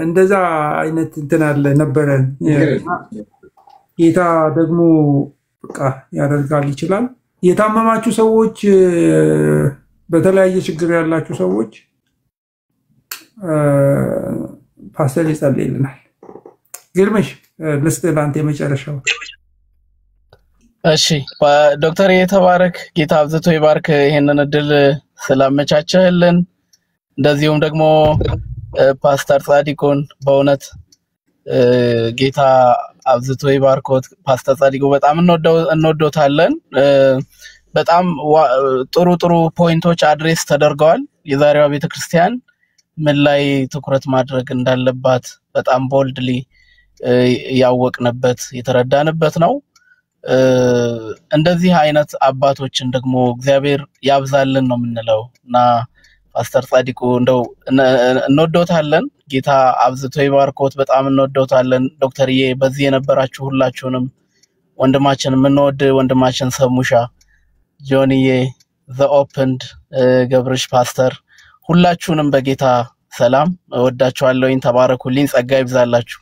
Speaker 2: እንደዛ አይነት እንትን አለ ነበረን። ጌታ ደግሞ በቃ ያደርጋል ይችላል። የታመማችሁ ሰዎች፣ በተለያየ ችግር ያላችሁ ሰዎች ፓስተር ይጸልይልናል። ግርምሽ ልስጥ ላንተ የመጨረሻው።
Speaker 9: እሺ ዶክተር የተባረክ። ጌታ አብዝቶ ይባርክ ይሄንን እድል ስላመቻቸህልን። እንደዚሁም ደግሞ ፓስተር ጻዲቁን በእውነት ጌታ አብዝቶ ይባርኮት። ፓስተር ጻዲቁ በጣም እንወዶታለን። በጣም ጥሩ ፖይንቶች አድሬስ ተደርገዋል። የዛሬዋ ቤተክርስቲያን ምን ላይ ትኩረት ማድረግ እንዳለባት በጣም ቦልድሊ ያወቅንበት የተረዳንበት ነው። እንደዚህ አይነት አባቶችን ደግሞ እግዚአብሔር ያብዛልን ነው የምንለው እና ፓስተር ጻዲቁ እንደው እንወዶታለን። ጌታ አብዝቶ ይባርኮት። በጣም እንወዶታለን። ዶክተርዬ በዚህ የነበራችሁ ሁላችሁንም ወንድማችን ምንወድ ወንድማችን ሰሙሻ፣ ጆኒዬ፣ ዘ ኦፕንድ፣ ገብርሽ፣ ፓስተር ሁላችሁንም በጌታ ሰላም እወዳችኋለሁኝ። ተባረኩልኝ። ጸጋ ይብዛላችሁ።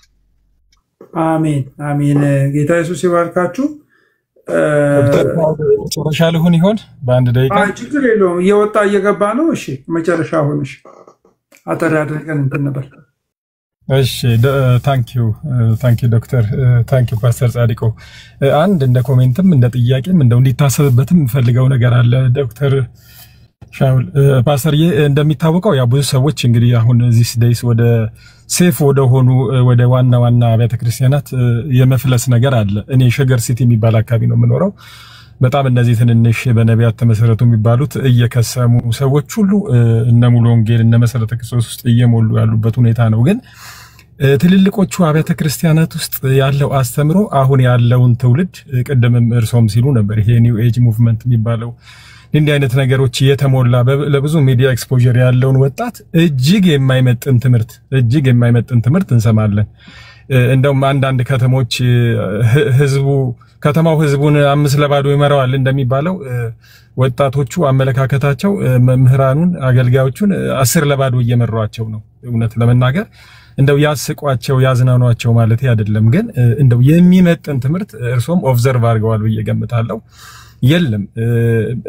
Speaker 2: አሜን አሜን። ጌታ ኢየሱስ ይባርካችሁ።
Speaker 10: መጨረሻ ልሁን ይሆን በአንድ ደቂቃ?
Speaker 2: ችግር የለውም። እየወጣ እየገባ ነው። እሺ መጨረሻ ሆነሽ አጠር አድርገን እንትን ነበር።
Speaker 10: እሺ ታንኪዩ ዶክተር፣ ታንኪዩ ፓስተር ጻዲቁ። አንድ እንደ ኮሜንትም እንደ ጥያቄም እንደው እንዲታሰብበትም ፈልገው ነገር አለ ዶክተር ሻውል። ፓስተርዬ እንደሚታወቀው ያ ብዙ ሰዎች እንግዲህ አሁን እዚህ ስደይስ ወደ ሴፍ ወደ ሆኑ ወደ ዋና ቤተክርስቲያናት የመፍለስ ነገር አለ። እኔ ሸገር ሲቲ የሚባል አካባቢ ነው የምኖረው በጣም እነዚህ ትንንሽ በነቢያት ተመሰረቱ የሚባሉት እየከሰሙ ሰዎች ሁሉ እነ ሙሉ ወንጌል እነ መሰረተ ክርስቶስ ውስጥ እየሞሉ ያሉበት ሁኔታ ነው። ግን ትልልቆቹ አብያተ ክርስቲያናት ውስጥ ያለው አስተምሮ አሁን ያለውን ትውልድ ቅድምም እርሶም ሲሉ ነበር ይሄ ኒው ኤጅ ሙቭመንት የሚባለው እንዲህ አይነት ነገሮች የተሞላ ለብዙ ሚዲያ ኤክስፖዠር ያለውን ወጣት እጅግ የማይመጥን ትምህርት እንሰማለን። እንደውም አንዳንድ ከተሞች ከተማው ህዝቡን 5-0 ይመራዋል እንደሚባለው ወጣቶቹ አመለካከታቸው መምህራኑን አገልጋዮቹን 10-0 እየመሯቸው ነው። እውነት ለመናገር እንደው ያስቋቸው ያዝናኗቸው ማለት አይደለም፣ ግን እንደው የሚመጥን ትምህርት እርሶም ኦብዘርቭ አድርገዋል ብዬ ገምታለሁ። የለም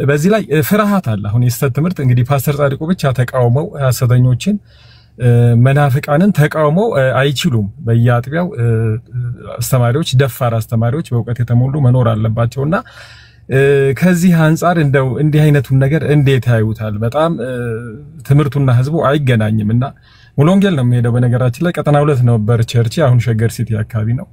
Speaker 10: በዚህ ላይ ፍርሃት አለ። አሁን የስተት ትምህርት እንግዲህ ፓስተር ጻድቁ ብቻ ተቃውመው ሐሰተኞችን መናፍቃንን ተቃውመው አይችሉም። በየአጥቢያው አስተማሪዎች ደፋር አስተማሪዎች በእውቀት የተሞሉ መኖር አለባቸውና ከዚህ አንፃር እንደው እንዲህ አይነቱን ነገር እንዴት ያዩታል? በጣም ትምህርቱና ህዝቡ አይገናኝምና ሙሉ ወንጌል ነው የሚሄደው። በነገራችን ላይ ቀጠና 2 ነበር ቸርች፣ አሁን ሸገር ሲቲ አካባቢ ነው።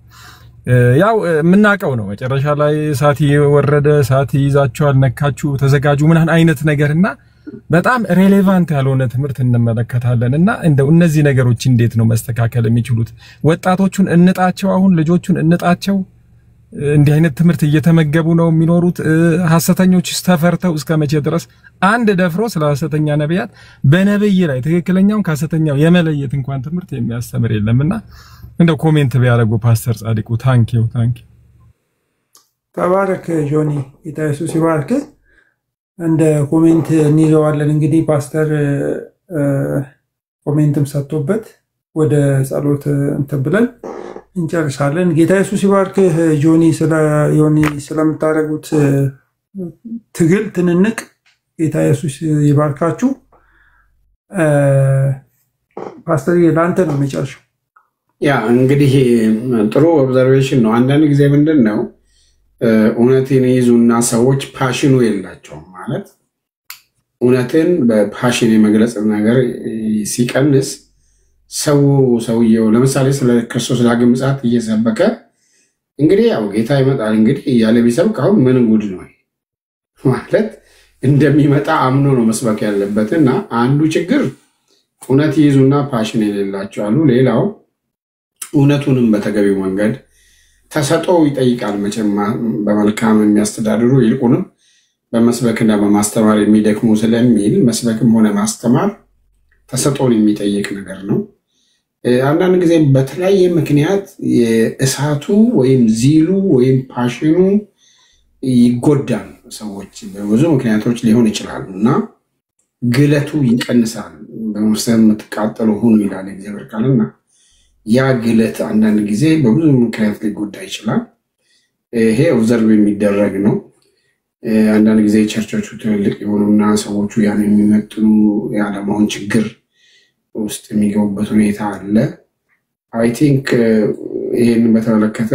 Speaker 10: ያው የምናቀው ነው። መጨረሻ ላይ ሳቲ ወረደ፣ ሳቲ ይዛቸዋል፣ ነካችሁ፣ ተዘጋጁ ምናን አይነት ነገርና በጣም ሬሌቫንት ያልሆነ ትምህርት እንመለከታለንና እንደው እነዚህ ነገሮች እንዴት ነው መስተካከል የሚችሉት? ወጣቶቹን እንጣቸው፣ አሁን ልጆቹን እንጣቸው። እንዲህ አይነት ትምህርት እየተመገቡ ነው የሚኖሩት። ሐሰተኞች ተፈርተው እስከመቼ ድረስ አንድ ደፍሮ ስለ ሐሰተኛ ነቢያት በነብይ ላይ ትክክለኛውን ከሐሰተኛው የመለየት እንኳን ትምህርት የሚያስተምር የለምና እንደው ኮሜንት ቢያደርጉ ፓስተር ጻድቁ። ታንኪዩ
Speaker 2: ተባረክ ጆኒ፣ ጌታ ኢየሱስ ይባርክ። እንደ ኮሜንት እንይዘዋለን እንግዲህ ፓስተር ኮሜንትም ሰጥቶበት ወደ ጸሎት እንትን ብለን እንጨርሳለን። ጌታ ኢየሱስ ይባርክ ጆኒ፣ ስለምታደርጉት ትግል ትንንቅ ጌታ ኢየሱስ ይባርካችሁ። ፓስተር ለአንተ ነው የሚጨርሰው።
Speaker 1: ያ እንግዲህ ጥሩ ኦብዘርቬሽን ነው። አንዳንድ ጊዜ ምንድነው እውነትን ይዙና ሰዎች ፓሽኑ የላቸውም ማለት እውነትን በፓሽን የመግለጽ ነገር ሲቀንስ ሰውየው ለምሳሌ ስለ ክርስቶስ ዳግም ምጽአት እየሰበከ እንግዲህ ያው ጌታ ይመጣል እንግዲህ እያለ ቢሰብክ አሁን ምን ጉድ ነው ማለት እንደሚመጣ አምኖ ነው መስበክ ያለበትና አንዱ ችግር እውነት ይዙና ፓሽን የሌላቸው አሉ። ሌላው እውነቱንም በተገቢው መንገድ ተሰጥኦ ይጠይቃል። መቼም በመልካም የሚያስተዳድሩ ይልቁንም በመስበክና በማስተማር የሚደክሙ ስለሚል መስበክም ሆነ ማስተማር ተሰጥኦን የሚጠይቅ ነገር ነው። አንዳንድ ጊዜ በተለያየ ምክንያት የእሳቱ ወይም ዚሉ ወይም ፓሽኑ ይጎዳል። ሰዎች በብዙ ምክንያቶች ሊሆን ይችላል እና ግለቱ ይቀንሳል። በመሰም ተቃጠሉ ሁሉ ይላል እግዚአብሔር ቃልና ያ ግለት አንዳንድ ጊዜ በብዙ ምክንያት ሊጎዳ ይችላል። ይሄ ኦብዘርቭ የሚደረግ ነው። አንዳንድ ጊዜ ቸርቾቹ ትልቅ የሆኑና ሰዎቹ ያን የሚመጥኑ ያለማውን ችግር ውስጥ የሚገቡበት ሁኔታ አለ። አይ ቲንክ ይሄን በተመለከተ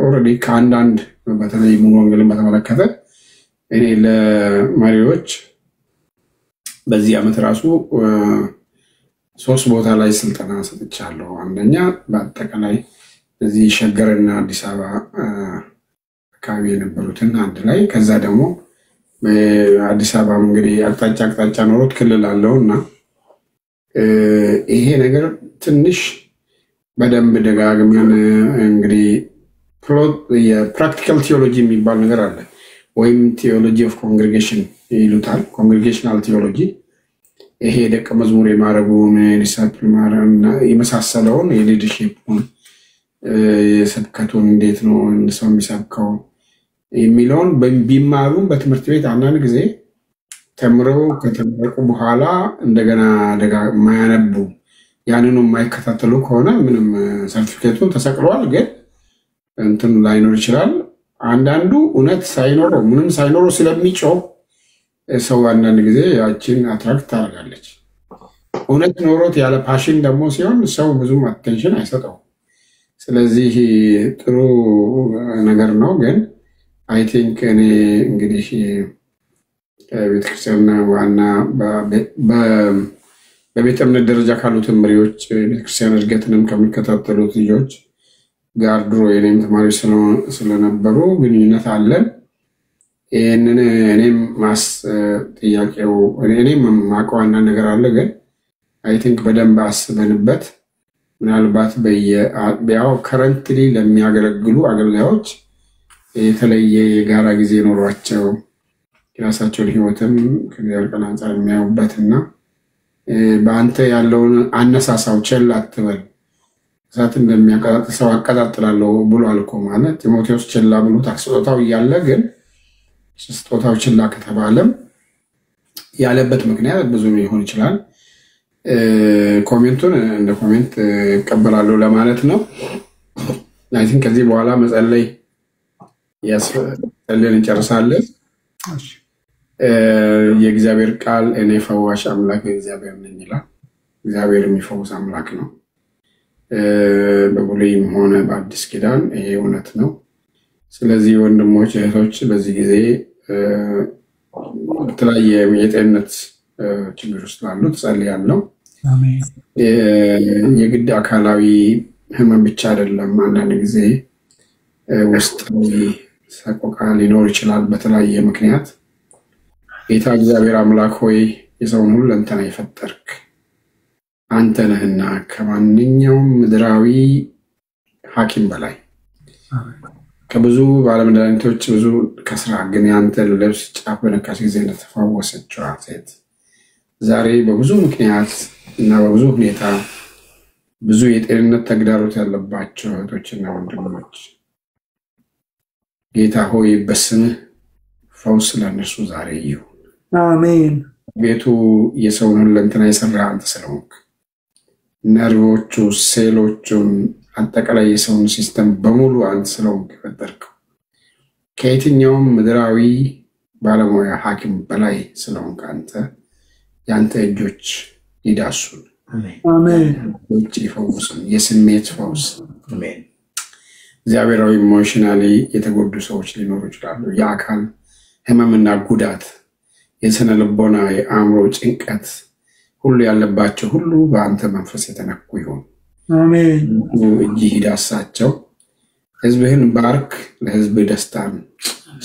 Speaker 1: ኦልሬዲ ከአንዳንድ በተለይ ሙሉ ወንጌልን በተመለከተ እኔ ለመሪዎች በዚህ ዓመት ራሱ 3 ቦታ ላይ ስልጠና ሰጥቻለሁ። አንደኛ በአጠቃላይ እዚህ ሸገርና አዲስ አበባ አካባቢ የነበሩትን አንድ ላይ፣ ከዛ ደግሞ አዲስ አበባ እንግዲህ አቅጣጫ ኖሮት ክልል አለውና ይሄ ነገር ትንሽ በደንብ ደጋግመን እንግዲህ የፕራክቲካል ቲዮሎጂ የሚባል ነገር አለ ወይም ቲዮሎጂ ኦፍ ኮንግሪጌሽን ይሉታል። ኮንግሪጌሽናል ቲዮሎጂ ይሄ ደቀ መዝሙር የማረጉን ዲሲፕል ማረና የመሳሰለውን የሊደርሺፕን የስብከቱን እንዴት ነው ሰው የሚሰብከው የሚለውን ቢማሩም በትምህርት ቤት አንዳንድ ጊዜ ተምረው ከተመረቁ በኋላ እንደገና ማያነቡ ያንኑ የማይከታተሉ ከሆነ ምንም ሰርቲፊኬቱን ተሰቅሏል ግን እንትን ላይኖር ይችላል። አንዳንዱ እውነት ሳይኖረው ምንም ሳይኖረው ስለሚጮህ ሰው አንዳንድ ጊዜ ያችን አትራክት ታደርጋለች። እውነት ኖሮት ያለ ፓሽን ደግሞ ሲሆን ሰው ብዙም አቴንሽን አይሰጠው። ስለዚህ ጥሩ ነገር ነው። ግን አይ ቲንክ እኔ እንግዲህ ቤተክርስቲያንና ዋና በቤተ እምነት ደረጃ ካሉት መሪዎች ቤተክርስቲያን እድገትንም ከሚከታተሉት ልጆች ጋር ድሮ የኔም ተማሪዎች ስለነበሩ ግንኙነት አለን። ይህንን እኔም ጥያቄው እኔም ማቋዋና ነገር አለ ግን አይ ቲንክ በደንብ አስበንበት ምናልባት በያው ከረንትሊ ለሚያገለግሉ አገልጋዮች የተለየ የጋራ ጊዜ ኖሯቸው የራሳቸውን ህይወትም ከእግዚአብሔር ቃል አንፃር የሚያዩበትና በአንተ ያለውን አነሳሳው ቸል አትበል እሳት እንደሚያቀጣጥል ሰው አቀጣጥላለሁ ብሏል እኮ ማለት ጢሞቴዎስ ቸላ ብሎ ታስጦታው እያለ ግን ስጦታው ችላ ከተባለም ያለበት ምክንያት ብዙ ሊሆን ይችላል ኮሜንቱን እንደ ኮሜንት ቀበላለሁ ለማለት ነው አይ ቲንክ ከዚህ በኋላ መጸለይ ያስፈልገን እንጨርሳለን የእግዚአብሔር ቃል እኔ ፈዋሽ አምላክ እግዚአብሔር ነኝ ይላል እግዚአብሔር የሚፈውስ አምላክ ነው በብሉይም ሆነ በአዲስ ኪዳን ይሄ እውነት ነው ስለዚህ ወንድሞች እህቶች በዚህ ጊዜ በተለያየ የጤንነት ችግር ውስጥ ላሉ ጸልያለሁ አሜን የግድ አካላዊ ህመም ብቻ አይደለም አንዳንድ ጊዜ ውስጥ ሰቆቃ ሊኖር ይችላል በተለያየ ምክንያት ጌታ እግዚአብሔር አምላክ ሆይ የሰውን ሁሉ ለእንተና የፈጠርክ አንተ ነህና ከማንኛውም ምድራዊ ሐኪም በላይ ከብዙ ባለመድኃኒቶች ብዙ ከስራ ግን ያንተ ልብስ ጫፍ በነካሽ ጊዜ እንደተፈወሰችው ሴት ዛሬ በብዙ ምክንያት እና በብዙ ሁኔታ ብዙ የጤንነት ተግዳሮት ያለባቸው እህቶችና ወንድሞች ጌታ ሆይ በስምህ ፈውስ ለነሱ ዛሬ ይሁን
Speaker 2: አሜን
Speaker 1: ቤቱ የሰውን ሁለንተና የሰራ አንተ ስለሆንክ ነርቮቹ ሴሎቹን አጠቃላይ የሰውን ሲስተም በሙሉ አንተ ስለሆንክ ፈጠርከው ከየትኛውም ምድራዊ ባለሙያ ሐኪም በላይ ስለሆንክ አንተ ያንተ እጆች ይዳሱን
Speaker 2: አሜን
Speaker 1: እጅ ይፈውሱ የስሜት ፈውስ አሜን እግዚአብሔራዊ ኢሞሽናሊ የተጎዱ ሰዎች ሊኖሩ ይችላሉ የአካል ህመምና ጉዳት የስነ ልቦና የአእምሮ ጭንቀት ሁሉ ያለባቸው ሁሉ በአንተ መንፈስ የተነኩ ይሁን
Speaker 2: አሜን
Speaker 1: እጅ ይዳሳቸው ህዝብህን ባርክ ለህዝብ ደስታን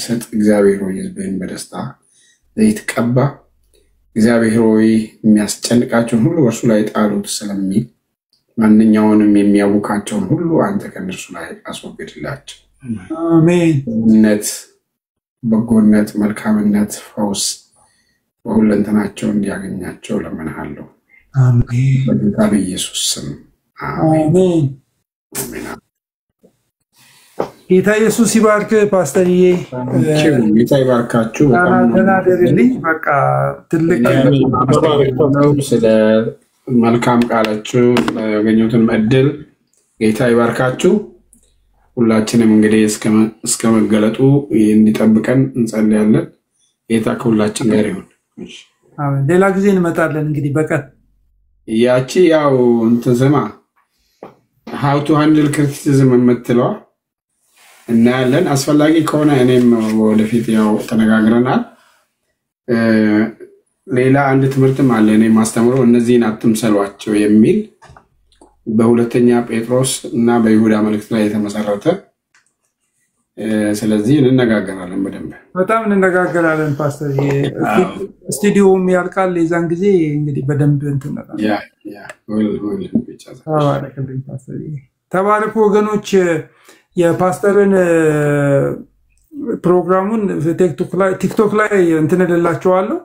Speaker 1: ሰጥ እግዚአብሔር ሆይ ህዝብህን በደስታ ዘይት ቀባ እግዚአብሔር ሆይ የሚያስጨንቃቸውን ሁሉ በእርሱ ላይ ጣሉት ስለሚል ማንኛውንም የሚያውካቸውን ሁሉ አንተ ከእነርሱ ላይ አስወግድላቸው
Speaker 2: አሜን
Speaker 1: በጎነት መልካምነት ፈውስ በሁለንተናቸው እንዲያገኛቸው ለምንሃለሁ
Speaker 2: አሜን
Speaker 1: በጌታ በኢየሱስ ስም
Speaker 2: አሜን ጌታ ኢየሱስ ይባርክ ፓስተርዬ
Speaker 1: ጌታ ይባርካችሁ
Speaker 2: ተናገርልኝ በቃ ትልቅ
Speaker 1: ስለ መልካም ቃላችሁ ያገኙትን እድል ጌታ ይባርካችሁ ሁላችንም እንግዲህ እስከ መገለጡ እንዲጠብቀን እንጸልያለን ጌታ ከሁላችን ጋር ይሁን
Speaker 2: አሜን ሌላ ጊዜ እንመጣለን እንግዲህ በቀን
Speaker 1: ያቺ ያው እንትን ስማ how to handle criticism የምትለው እና ያለን አስፈላጊ ከሆነ እኔም ወደፊት ያው ተነጋግረናል ሌላ አንድ ትምህርትም አለ እኔ ማስተምረው እነዚህን አትምሰሏቸው የሚል በሁለተኛ ጴጥሮስ እና በይሁዳ መልእክት ላይ የተመሰረተ ስለዚህ እንነጋገራለን
Speaker 2: በጣም እንነጋገራለን ፓስተር ስቱዲዮም ያልቃል የዛን ጊዜ እንግዲህ በደንብ እንተናገራለን ተባረኩ ወገኖች የፓስተርን ፕሮግራሙን ቲክቶክ ላይ እንትነደላችኋለሁ